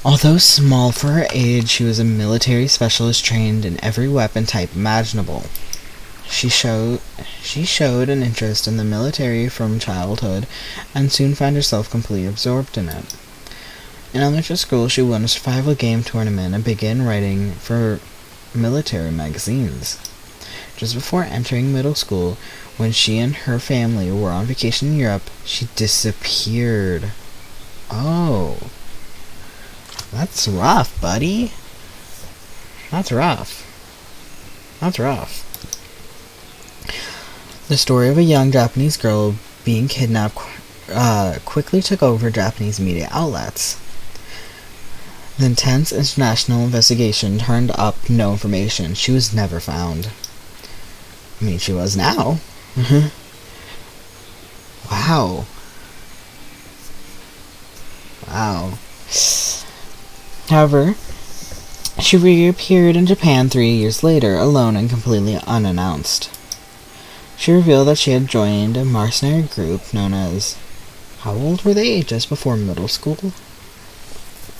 Although small for her age, she was a military specialist trained in every weapon type imaginable. She showed an interest in the military from childhood, and soon found herself completely absorbed in it. In elementary school, she won a survival game tournament and began writing for military magazines. Just before entering middle school, when she and her family were on vacation in Europe, she disappeared. Oh. That's rough, buddy. That's rough. That's rough. The story of a young Japanese girl being kidnapped quickly took over Japanese media outlets. The intense international investigation turned up no information. She was never found. I mean, she was now. Wow. Wow. However, she reappeared in Japan 3 years later, alone and completely unannounced. She revealed that she had joined a mercenary group known as... How old were they? Just before middle school?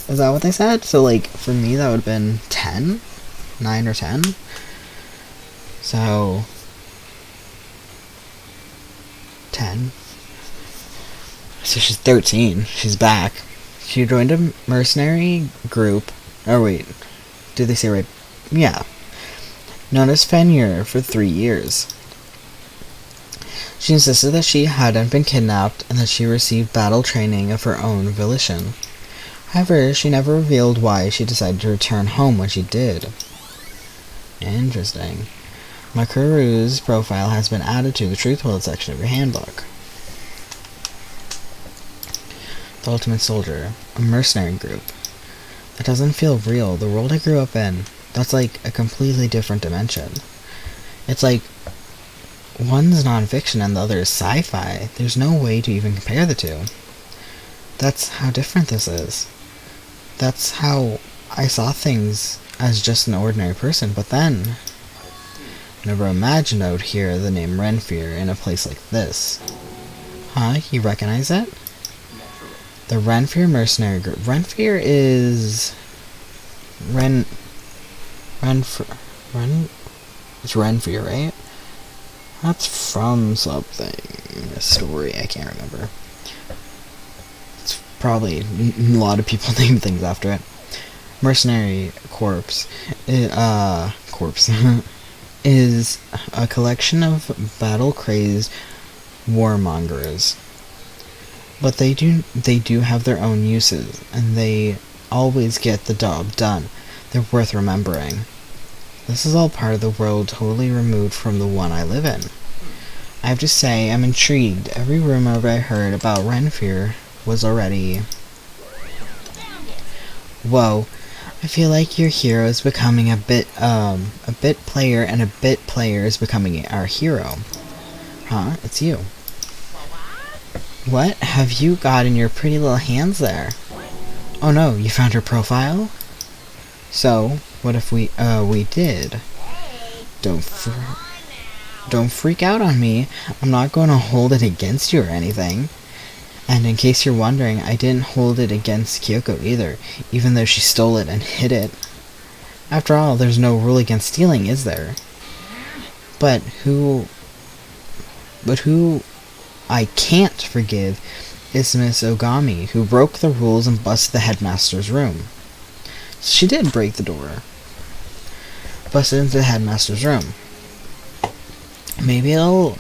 Is that what they said? So, like, for me that would have been 10? 9 or 10? So... 10. So she's 13. She's back. She joined a mercenary group. Oh, wait. Did they say right? Yeah. Known as Fenrir for 3 years. She insisted that she hadn't been kidnapped and that she received battle training of her own volition. However, she never revealed why she decided to return home when she did. Interesting. Makuru's profile has been added to the Truth World section of your handbook. The Ultimate Soldier, a mercenary group. That doesn't feel real. The world I grew up in, that's like a completely different dimension. It's like, one's non-fiction and the other is sci-fi. There's no way to even compare the two. That's how different this is. That's how I saw things as just an ordinary person, but then... Never imagined I would hear the name Renfear in a place like this. Huh? You recognize it? The Renfear Mercenary Group. Renfear is... It's Renfear, right? That's from something. A story, I can't remember. It's probably... A lot of people name things after it. Mercenary Corps. Corpse. Is a collection of battle-crazed warmongers. But they do have their own uses, and they always get the job done. They're worth remembering. This is all part of the world totally removed from the one I live in. I have to say, I'm intrigued. Every rumor I heard about Renfear was already... Whoa. I feel like your hero is becoming a bit player, and a bit player is becoming our hero. Huh? It's you. What have you got in your pretty little hands there? Oh no, you found her profile? So, what if we did? Don't freak out on me. I'm not going to hold it against you or anything. And in case you're wondering, I didn't hold it against Kyoko either, even though she stole it and hid it. After all, there's no rule against stealing, is there? But who I can't forgive is Miss Ogami, who broke the rules and busted the headmaster's room. She did break the door. Busted into the headmaster's room. Maybe it'll...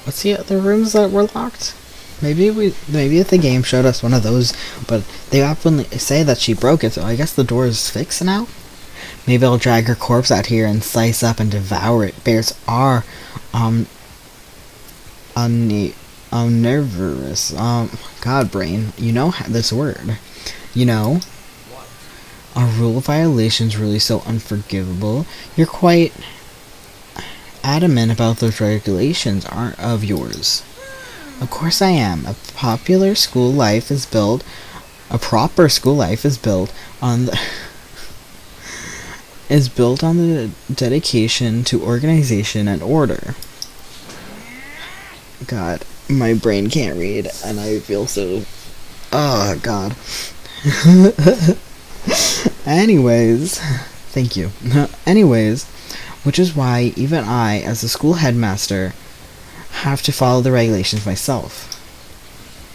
What's the other rooms that were locked? Maybe if the game showed us one of those, but they often say that she broke it, so I guess the door is fixed now? Maybe I'll drag her corpse out here and slice up and devour it. Bears are, omnivorous. God, brain, you know this word. You know? Are rule violations really so unforgivable? You're quite adamant about those regulations aren't of yours. Of course I am. A proper school life is built on the dedication to organization and order. God, my brain can't read, and I feel so... Oh, God. Anyways, thank you. Anyways, which is why even I, as the school headmaster, have to follow the regulations myself.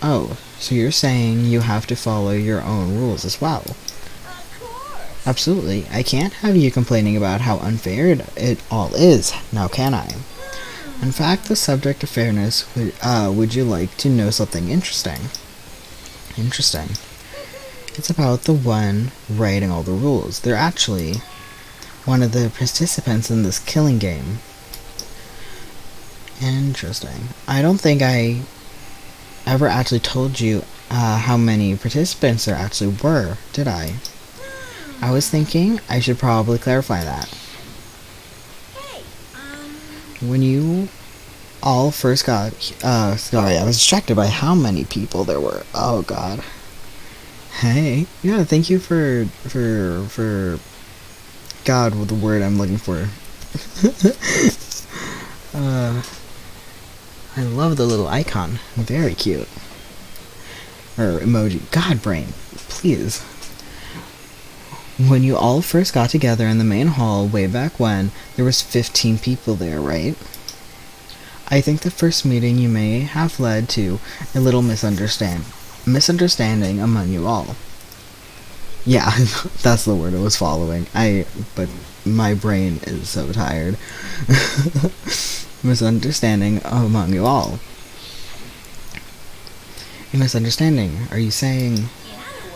Oh, so you're saying you have to follow your own rules as well? Of course. Absolutely. I can't have you complaining about how unfair it all is, now can I? In fact, the subject of fairness, would you like to know something interesting? Interesting. It's about the one writing all the rules. They're actually one of the participants in this killing game. Interesting. I don't think I ever actually told you how many participants there actually were, did I? I was thinking I should probably clarify that. Hey, When you all first got... sorry, I was distracted by how many people there were. Oh, God. Hey, yeah, thank you for God, with the word I'm looking for. I love the little icon. Very cute. Or emoji. God, brain. Please. When you all first got together in the main hall way back when, there was 15 people there, right? I think the first meeting you may have led to a little misunderstanding among you all. Yeah, that's the word I was following. But my brain is so tired. Misunderstanding among you all. A misunderstanding, are you saying?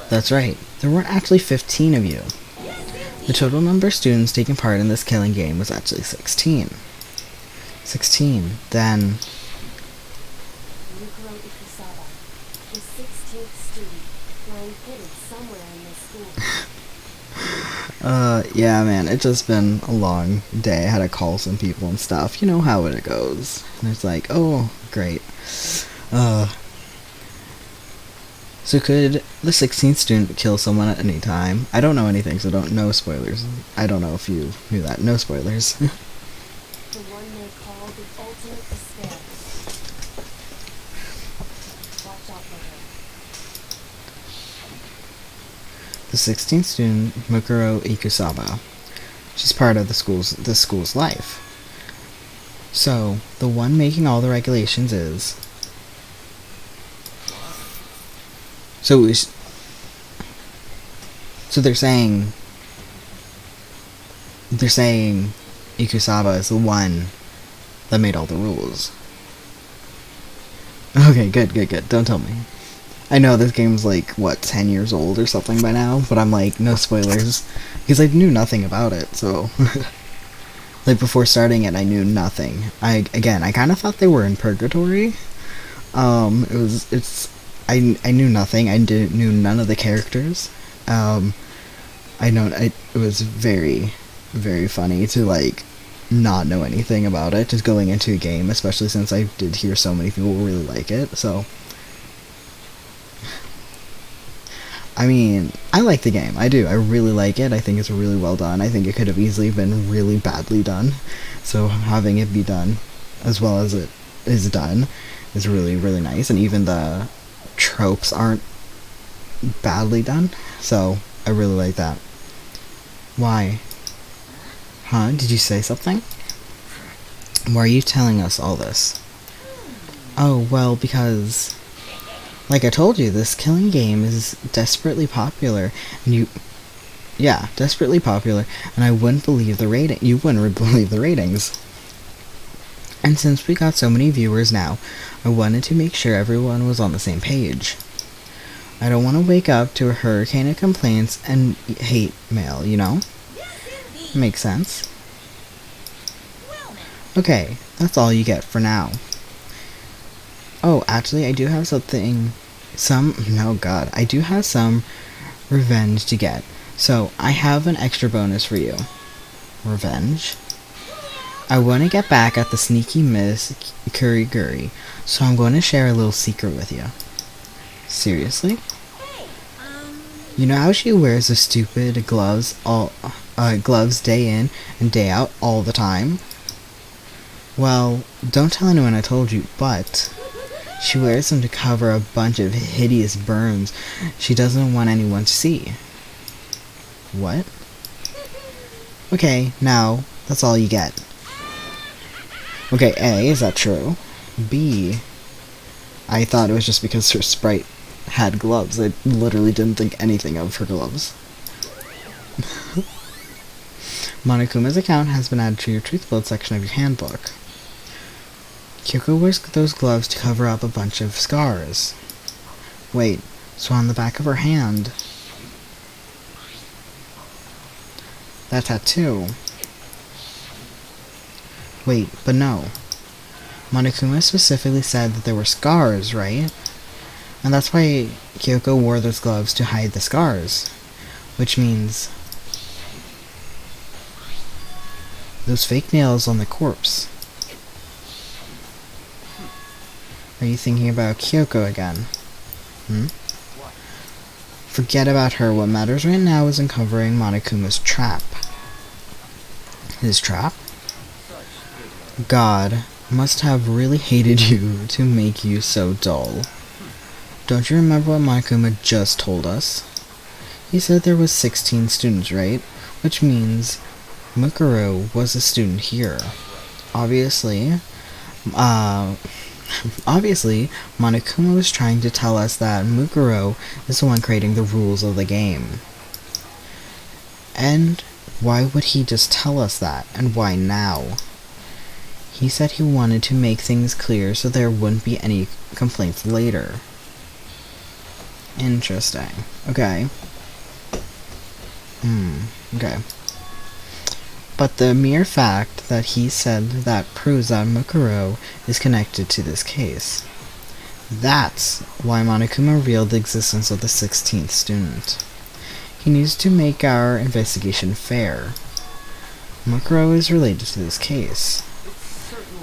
That's right, there weren't actually 15 of you. The total number of students taking part in this killing game was actually 16. 16, then... Yukiro Ikusaba, the 16th student, lying hidden somewhere in this school. Yeah, man, it's just been a long day. I had to call some people and stuff. You know how it goes. And it's like, oh, great. So could the 16th student kill someone at any time? I don't know anything, so no spoilers. I don't know if you knew that. No spoilers. The one they call the ultimate despair. Watch out for her. The 16th student, Mukuro Ikusaba. She's part of the school's life. So, the one making all the regulations is... So they're saying Ikusaba is the one that made all the rules. Okay, good, good, good. Don't tell me. I know this game's like, what, 10 years old or something by now, but I'm like, no spoilers. Because I knew nothing about it, so. Like, before starting it, I knew nothing. I kind of thought they were in purgatory. I knew nothing. Knew none of the characters. It was very, very funny to, like, not know anything about it, just going into a game, especially since I did hear so many people really like it, so. I mean, I like the game. I do. I really like it. I think it's really well done. I think it could have easily been really badly done. So having it be done as well as it is done is really, really nice. And even the tropes aren't badly done. So I really like that. Why? Huh? Did you say something? Why are you telling us all this? Oh, well, because... like I told you, this killing game is desperately popular, and desperately popular, and I wouldn't believe the rating. You wouldn't believe the ratings. And since we got so many viewers now, I wanted to make sure everyone was on the same page. I don't want to wake up to a hurricane of complaints and hate mail, you know? Makes sense. Okay, that's all you get for now. Oh, actually, I do have something... I do have some revenge to get. So, I have an extra bonus for you. Revenge? I want to get back at the sneaky Miss Kuriguri, so I'm going to share a little secret with you. Seriously? You know how she wears the stupid gloves day in and day out all the time? Well, don't tell anyone I told you, but... she wears them to cover a bunch of hideous burns she doesn't want anyone to see. What? Okay, now, that's all you get. Okay, A, is that true? B, I thought it was just because her sprite had gloves. I literally didn't think anything of her gloves. Monokuma's account has been added to your Truth Build section of your handbook. Kyoko wears those gloves to cover up a bunch of scars. Wait, so on the back of her hand... that tattoo... Wait, but no. Monokuma specifically said that there were scars, right? And that's why Kyoko wore those gloves to hide the scars. Which means... those fake nails on the corpse. Are you thinking about Kyoko again? Forget about her. What matters right now is uncovering Monokuma's trap. His trap? God must have really hated you to make you so dull. Don't you remember what Monokuma just told us? He said there was 16 students, right? Which means Mukuro was a student here. Obviously, Monokuma was trying to tell us that Mukuro is the one creating the rules of the game. And why would he just tell us that? And why now? He said he wanted to make things clear so there wouldn't be any complaints later. Interesting. Okay. Okay. But the mere fact that he said that proves that Mukuro is connected to this case. That's why Monokuma revealed the existence of the 16th student. He needs to make our investigation fair. Mukuro is related to this case.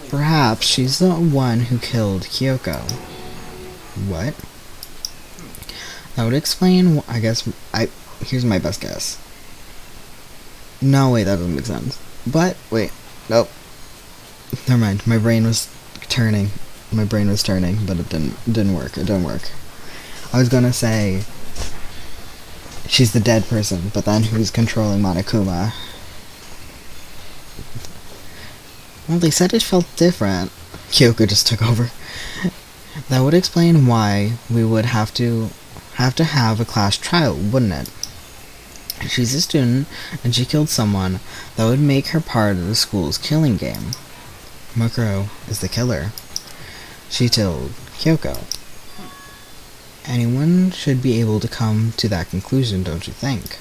Perhaps she's the one who killed Kyoko. What? That would explain, here's my best guess. No, wait, that doesn't make sense. But, wait, nope. Never mind, my brain was turning, but it didn't work. I was gonna say, she's the dead person, but then who's controlling Monokuma? Well, they said it felt different. Kyoko just took over. That would explain why we would have to have a class trial, wouldn't it? She's a student, and she killed someone. That would make her part of the school's killing game. Mukuro is the killer. She killed Kyoko. Anyone should be able to come to that conclusion, don't you think?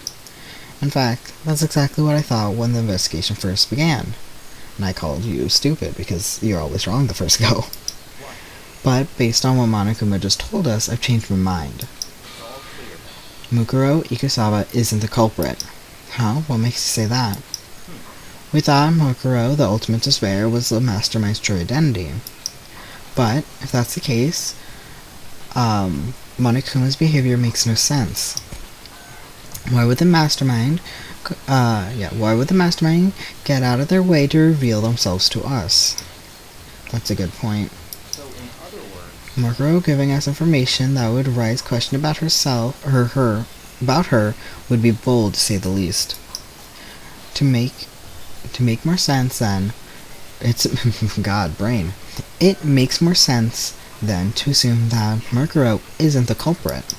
In fact, that's exactly what I thought when the investigation first began. And I called you stupid because you're always wrong the first go. But based on what Monokuma just told us, I've changed my mind. Mukuro Ikusawa isn't the culprit. Huh? What makes you say that? We thought Mukuro, the ultimate despair, was the mastermind's true identity. But, if that's the case, Monokuma's behavior makes no sense. Why would the mastermind get out of their way to reveal themselves to us? That's a good point. So, in other words, Mukuro giving us information that would raise question about about her would be bold to say the least. To make more sense then, it's God brain. It makes more sense then to assume that Mukuro isn't the culprit.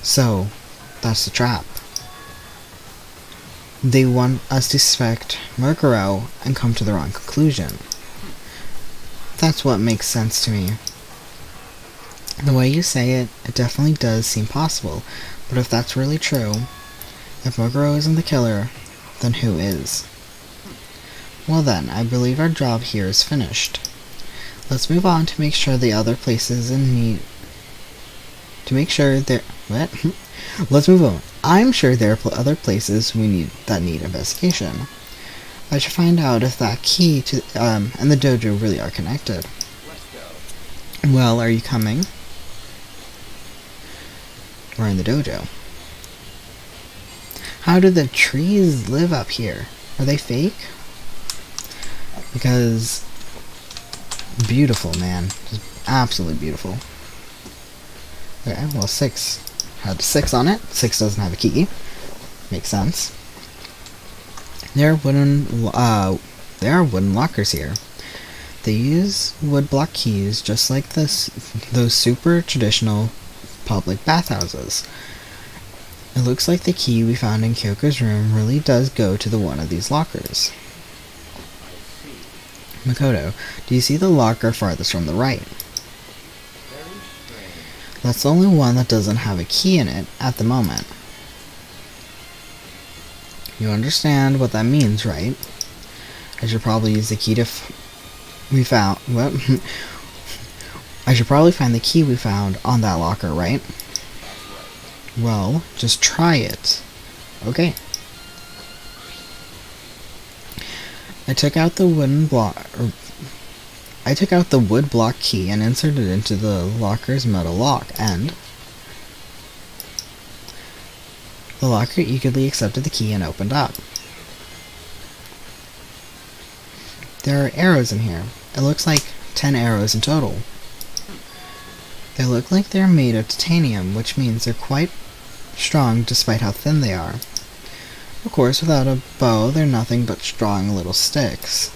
So, that's the trap. They want us to suspect Mukuro and come to the wrong conclusion. That's what makes sense to me. The way you say it, it definitely does seem possible, but if that's really true, if Mukuro isn't the killer, then who is? Well then, I believe our job here is finished. Let's move on to make sure the other places in need... To make sure there... What? Let's move on. I'm sure there are other places that need investigation. I should find out if that key to and the dojo really are connected. let's go. Well, are you coming? We're in the dojo. How do the trees live up here? Are they fake? Because beautiful, man. Just absolutely beautiful. Okay, well 6 had 6 on it. 6 doesn't have a key. Makes sense. There are wooden lockers here. They use wood block keys just like those super traditional public bathhouses. It looks like the key we found in Kyoko's room really does go to one of these lockers. Makoto, do you see the locker farthest from the right? Very strange. That's the only one that doesn't have a key in it at the moment. You understand what that means, right? I should probably use the key we found. What? I should probably find the key we found on that locker, right? Well, just try it. Okay. I took out the wood block key and inserted it into the locker's metal lock, and the locker eagerly accepted the key and opened up. There are arrows in here. It looks like 10 arrows in total. They look like they're made of titanium, which means they're quite strong despite how thin they are. Of course, without a bow, they're nothing but strong little sticks.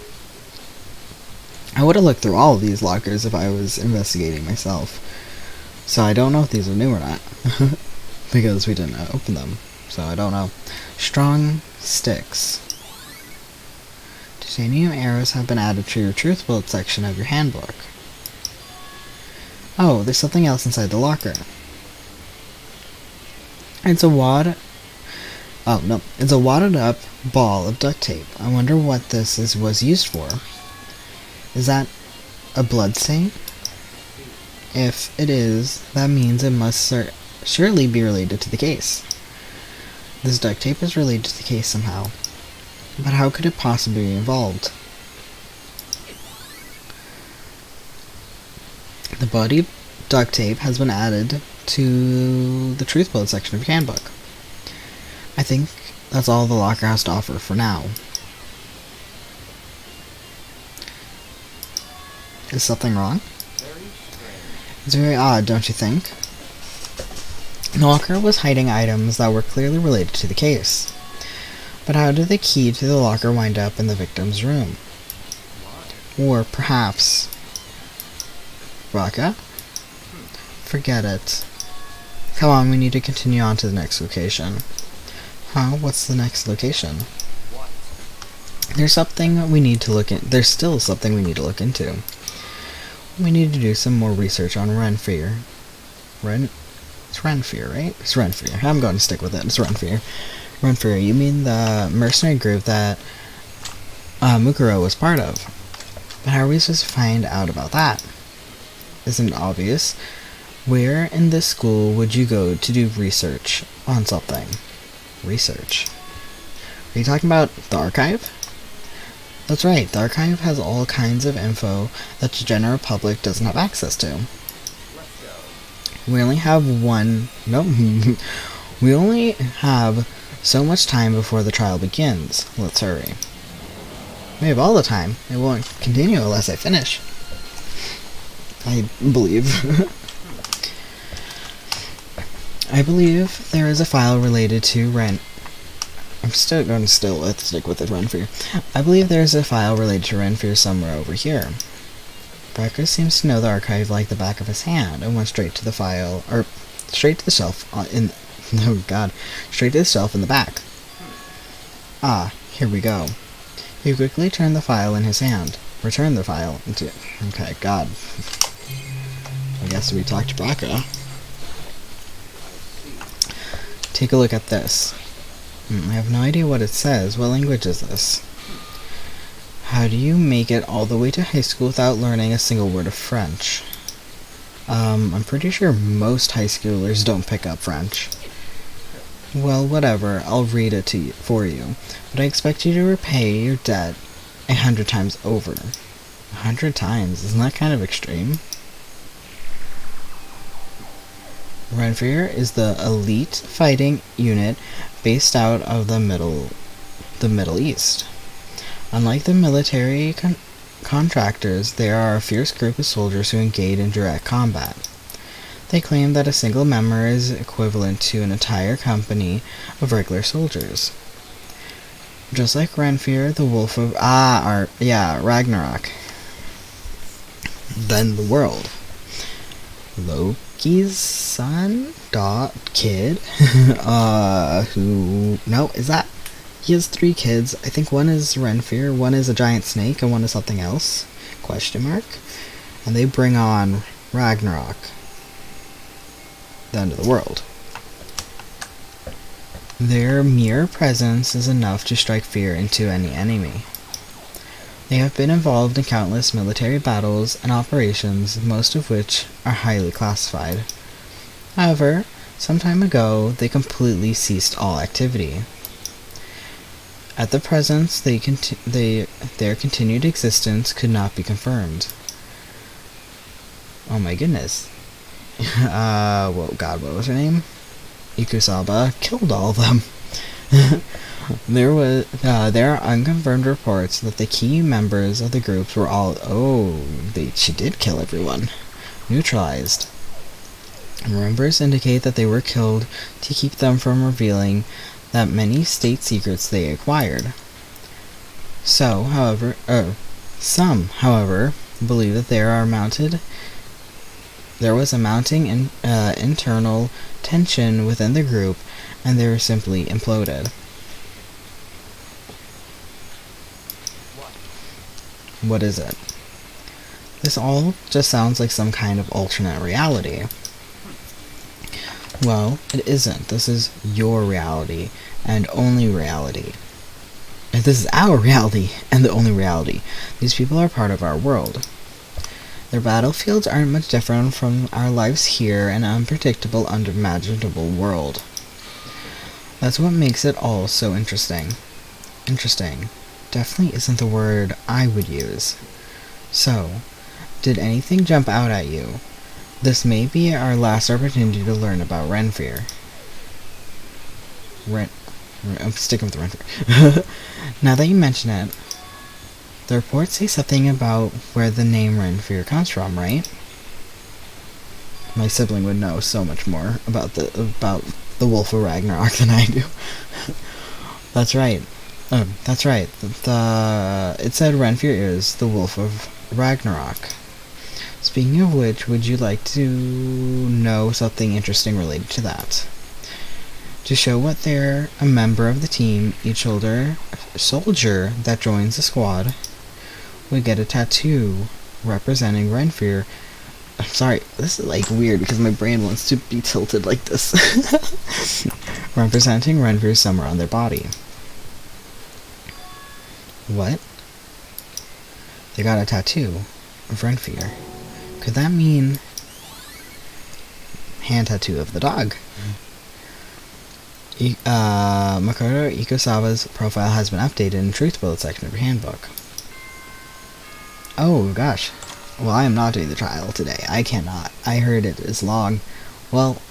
I would have looked through all of these lockers if I was investigating myself. So I don't know if these are new or not. Because we didn't open them. So I don't know. Strong sticks. Titanium arrows have been added to your truth bullet section of your handbook. Oh, there's something else inside the locker. It's a wadded up ball of duct tape. I wonder what this was used for. Is that a blood stain? If it is, that means it must surely be related to the case. This duct tape is related to the case somehow. But how could it possibly be involved? The body duct tape has been added to the truth bullet section of your handbook. I think that's all the locker has to offer for now. Is something wrong? It's very odd, don't you think? The locker was hiding items that were clearly related to the case. But how did the key to the locker wind up in the victim's room? Or perhaps... Raka? Forget it. Come on, we need to continue on to the next location. Huh? What's the next location? There's still something we need to look into. we need to do some more research on Renfear. It's Renfear, right? It's Renfear. I'm going to stick with it. It's Renfear. Renfear, you mean the mercenary group that Mukuro was part of. But how are we supposed to find out about that? Isn't it obvious? Where in this school would you go to do research on something? Research? Are you talking about the archive? That's right, the archive has all kinds of info that the general public doesn't have access to. We only have we only have so much time before the trial begins. Let's hurry. We have all the time. It won't continue unless I finish. I believe. I believe there is a file related to I'm still going to stick with it, Renfear. I believe there is a file related to Renfear somewhere over here. Brecker seems to know the archive like the back of his hand and went straight to the file, or straight to the shelf straight to the shelf in the back. Ah, here we go. He quickly returned the file into... Okay, God. I guess we talked to Braca. Take a look at this. I have no idea what it says. What language is this? How do you make it all the way to high school without learning a single word of French? I'm pretty sure most high schoolers don't pick up French. Well, whatever. I'll read it for you. But I expect you to repay your debt 100 times over. 100 times? Isn't that kind of extreme? Renfear is the elite fighting unit based out of the Middle East. Unlike the military contractors, they are a fierce group of soldiers who engage in direct combat. They claim that a single member is equivalent to an entire company of regular soldiers. Just like Renfear, the wolf of Ragnarok. Then the world. Loki's son? Kid? He has 3 kids. I think one is Renfear, one is a giant snake, and one is something else. ? And they bring on Ragnarok. The end of the world. Their mere presence is enough to strike fear into any enemy. They have been involved in countless military battles and operations, most of which are highly classified. However, some time ago, they completely ceased all activity. At the present, their continued existence could not be confirmed. Oh my goodness. What was her name? Ikusaba killed all of them. There are unconfirmed reports that the key members of the groups were all... she did kill everyone. Neutralized. Rumors indicate that they were killed to keep them from revealing that many state secrets they acquired. Some, however, believe that there was a mounting internal tension within the group, and they were simply imploded. What is it? This all just sounds like some kind of alternate reality. Well, it isn't. This is your reality, and only reality. And this is our reality, and the only reality. These people are part of our world. Their battlefields aren't much different from our lives here in an unpredictable, unimaginable world. That's what makes it all so interesting. Interesting. Definitely isn't the word I would use. So, did anything jump out at you? This may be our last opportunity to learn about Renfear. I'm sticking with Renfear. Now that you mention it, the reports say something about where the name Renfear comes from, right? My sibling would know so much more about the Wolf of Ragnarok than I do. That's right. That's right. It said Renfear is the Wolf of Ragnarok. Speaking of which, would you like to know something interesting related to that? To show what they're a member of the team, each soldier that joins the squad would get a tattoo representing Renfrew. I'm sorry, this is like weird because my brain wants to be tilted like this. Representing Renfrew somewhere on their body. What? They got a tattoo of Renfrew. Could that mean hand tattoo of the dog? Makoto Ikusawa's profile has been updated in the Truth Bullet section of your handbook. Oh gosh. Well, I am not doing the trial today. I cannot. I heard it is long. Well,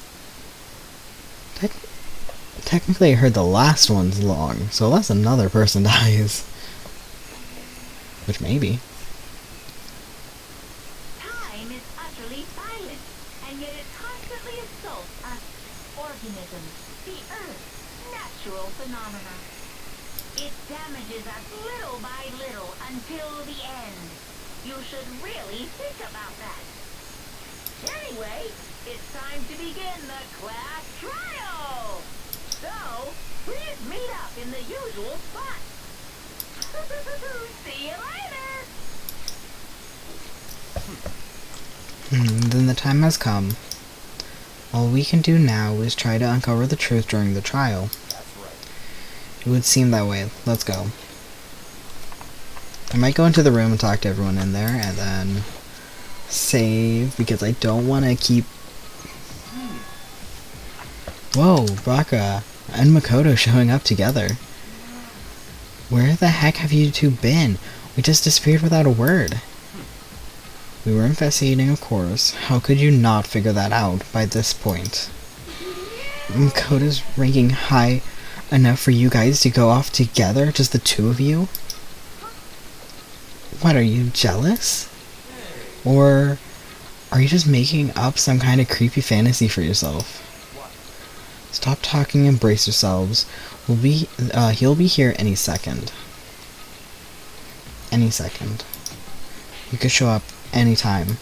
technically I heard the last one's long, so unless another person dies. Which maybe. Time is utterly silent, and yet it constantly assaults us organisms, the Earth, natural phenomena. It damages us little by little until the end. You should really think about that. Anyway, it's time to begin the class trial. So, please meet up in the usual spot. See you later. Then the time has come. All we can do now is try to uncover the truth during the trial. It would seem that way. Let's go. I might go into the room and talk to everyone in there, and then save, because I don't want to keep... Whoa, Baka and Makoto showing up together. Where the heck have you two been? We just disappeared without a word. We were investigating, of course. How could you not figure that out by this point? Makoto's ranking high enough for you guys to go off together, just the two of you? What, are you jealous? Or are you just making up some kind of creepy fantasy for yourself? Stop talking and brace yourselves. He'll be here any second. Any second. He could show up anytime.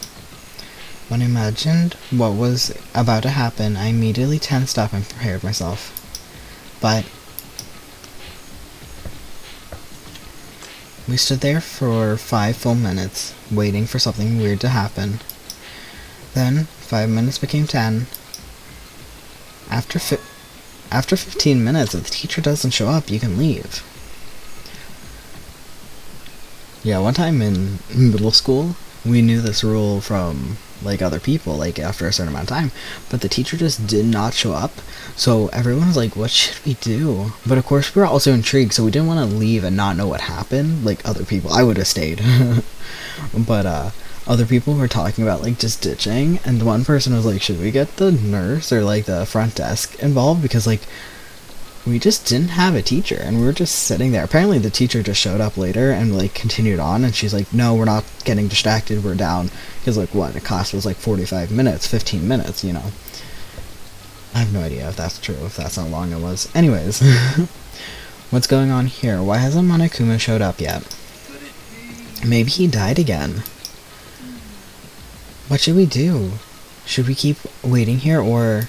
When I imagined what was about to happen, I immediately tensed up and prepared myself. But we stood there for 5 full minutes, waiting for something weird to happen. Then 5 minutes became 10. After 15 minutes, if the teacher doesn't show up, you can leave. Yeah, one time in middle school, we knew this rule from, like, other people, like, after a certain amount of time, but the teacher just did not show up, so everyone was like, what should we do? But of course, we were also intrigued, so we didn't want to leave and not know what happened, like other people. I would have stayed. But, other people were talking about, like, just ditching, and one person was like, should we get the nurse or, like, the front desk involved? Because, like, we just didn't have a teacher, and we were just sitting there. Apparently the teacher just showed up later and, like, continued on, and she's like, no, we're not getting distracted, we're down. Because, like, what, the class was, like, 45 minutes, 15 minutes, you know. I have no idea if that's true, if that's how long it was. Anyways, what's going on here? Why hasn't Monokuma showed up yet? Maybe he died again. What should we do? Should we keep waiting here, or...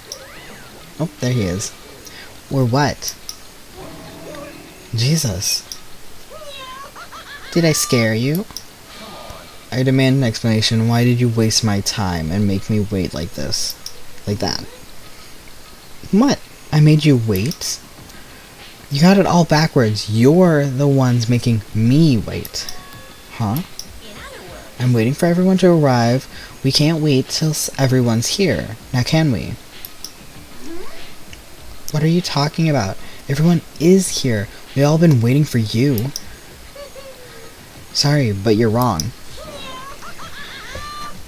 Oh, there he is. Or what? Jesus. Did I scare you? I demand an explanation. Why did you waste my time and make me wait like this? Like that? What? I made you wait? You got it all backwards. You're the ones making me wait. Huh? I'm waiting for everyone to arrive. We can't wait till everyone's here. Now can we? What are you talking about? Everyone is here. We all been waiting for you. Sorry, but you're wrong.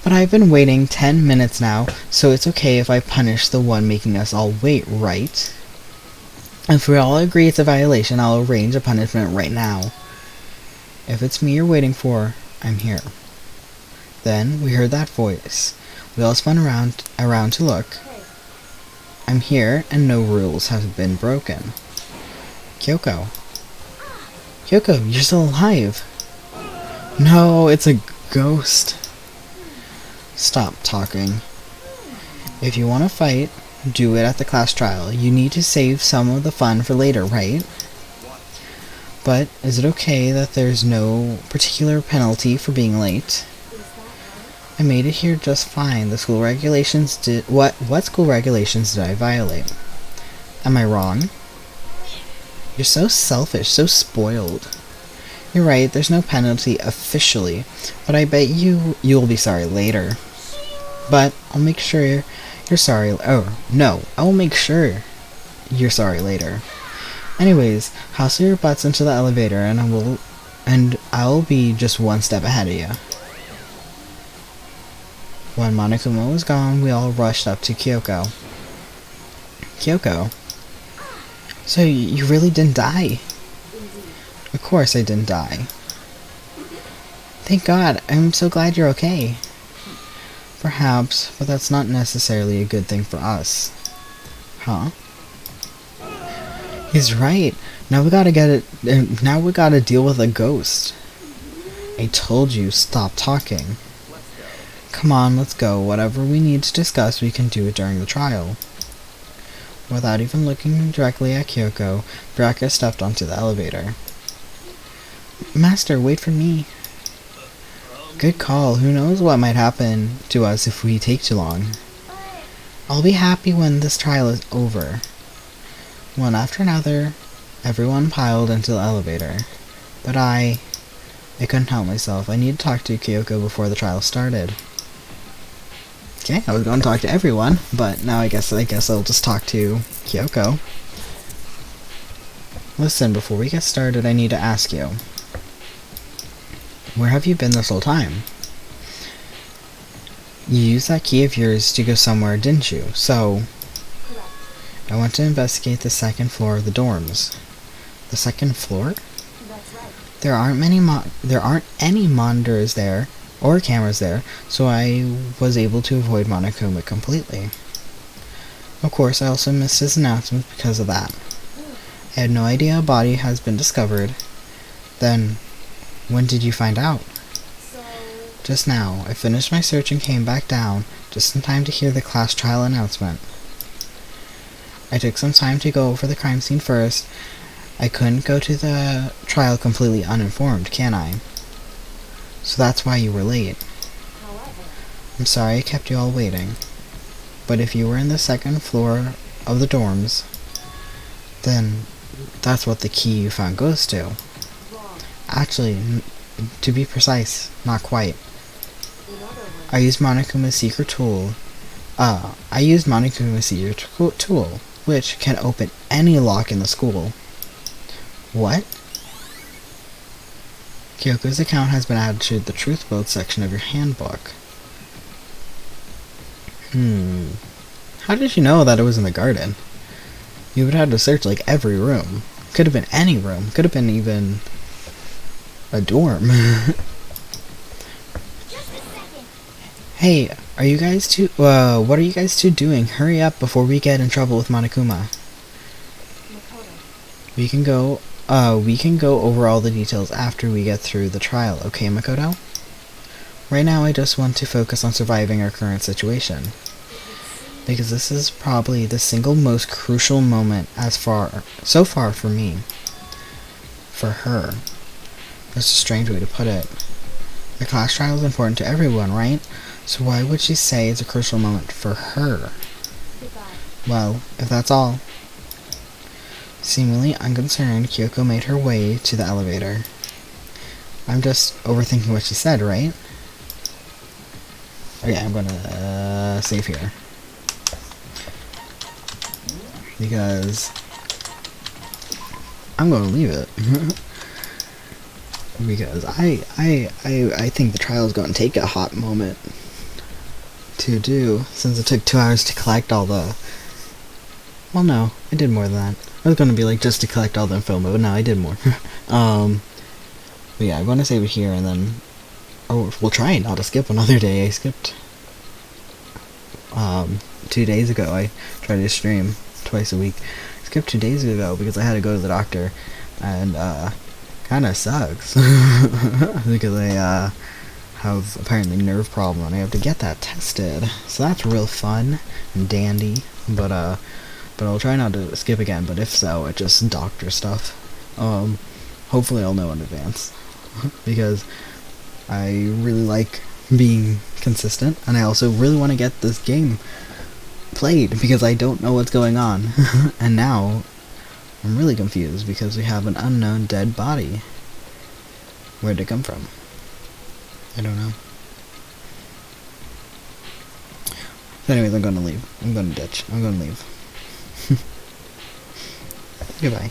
But I've been waiting 10 minutes now, so it's okay if I punish the one making us all wait, right? If we all agree it's a violation, I'll arrange a punishment right now. If it's me you're waiting for, I'm here. Then we heard that voice. We all spun around to look. I'm here, and no rules have been broken. Kyoko. Kyoko, you're still alive. No, it's a ghost. Stop talking. If you want to fight, do it at the class trial. You need to save some of the fun for later, right? But is it okay that there's no particular penalty for being late? Is that I made it here just fine. The school regulations did... What school regulations did I violate? Am I wrong? You're so selfish, so spoiled. You're right, there's no penalty officially, but I bet you'll be sorry later. But I'll make sure you're sorry... Oh, no, I'll make sure you're sorry later. Anyways, hustle your butts into the elevator and I'll be just one step ahead of you. When Monokuma was gone, we all rushed up to Kyoko. Kyoko? So you really didn't die? Of course I didn't die. Thank God, I'm so glad you're okay. Perhaps, but that's not necessarily a good thing for us. Huh? He's right. Now we gotta deal with a ghost. I told you, stop talking. Come on, let's go. Whatever we need to discuss, we can do it during the trial. Without even looking directly at Kyoko, Baraka stepped onto the elevator. Master, wait for me. Good call. Who knows what might happen to us if we take too long. I'll be happy when this trial is over. One after another, everyone piled into the elevator. But I couldn't help myself. I needed to talk to Kyoko before the trial started. Okay, I was going to talk to everyone, but now I guess I'll just talk to Kyoko. Listen, before we get started, I need to ask you. Where have you been this whole time? You used that key of yours to go somewhere, didn't you? So, I want to investigate the second floor of the dorms. The second floor? That's right. There aren't any monitors there or cameras there, so I was able to avoid Monokuma completely. Of course, I also missed his announcement because of that. I had no idea a body has been discovered. Then, when did you find out? So, Just now. I finished my search and came back down, just in time to hear the class trial announcement. I took some time to go over the crime scene first. I couldn't go to the trial completely uninformed, can I? So that's why you were late. however, I'm sorry I kept you all waiting. But if you were in the second floor of the dorms, then that's what the key you found goes to. wrong. Actually, to be precise, not quite. In other words, I used Monokuma's secret tool. Which can open any lock in the school. What? Kyoko's account has been added to the Truth Boat section of your handbook. How did you know that it was in the garden? You would have to search like every room. Could have been any room. Could have been even a dorm. Just a second. Hey, are you guys two, what are you guys two doing? Hurry up before we get in trouble with Monokuma. Makoto, We can go over all the details after we get through the trial, okay, Makoto? Right now, I just want to focus on surviving our current situation. Because this is probably the single most crucial moment so far for me. For her. That's a strange way to put it. The class trial is important to everyone, right? So why would she say it's a crucial moment for her? goodbye. Well, if that's all. Seemingly unconcerned, Kyoko made her way to the elevator. I'm just overthinking what she said, right? Okay, I'm gonna save here. Because I'm gonna leave it. Because I think the trial is gonna take a hot moment to do, since it took 2 hours to collect all the... Well, no, I did more than that. I was gonna be like, just to collect all the info, but no, I did more. But yeah, I'm gonna save it here, and then... Oh, we'll try not to skip another day. I skipped... 2 days ago, I tried to stream twice a week. I skipped 2 days ago because I had to go to the doctor, and, kinda sucks. Because I, have apparently nerve problem, and I have to get that tested. So that's real fun and dandy, but I'll try not to skip again, but if so, it's just doctor stuff. Hopefully I'll know in advance. Because I really like being consistent, and I also really want to get this game played because I don't know what's going on. And now I'm really confused because we have an unknown dead body. Where'd it come from? I don't know. So anyways, I'm gonna leave. I'm gonna ditch. I'm gonna leave. Goodbye.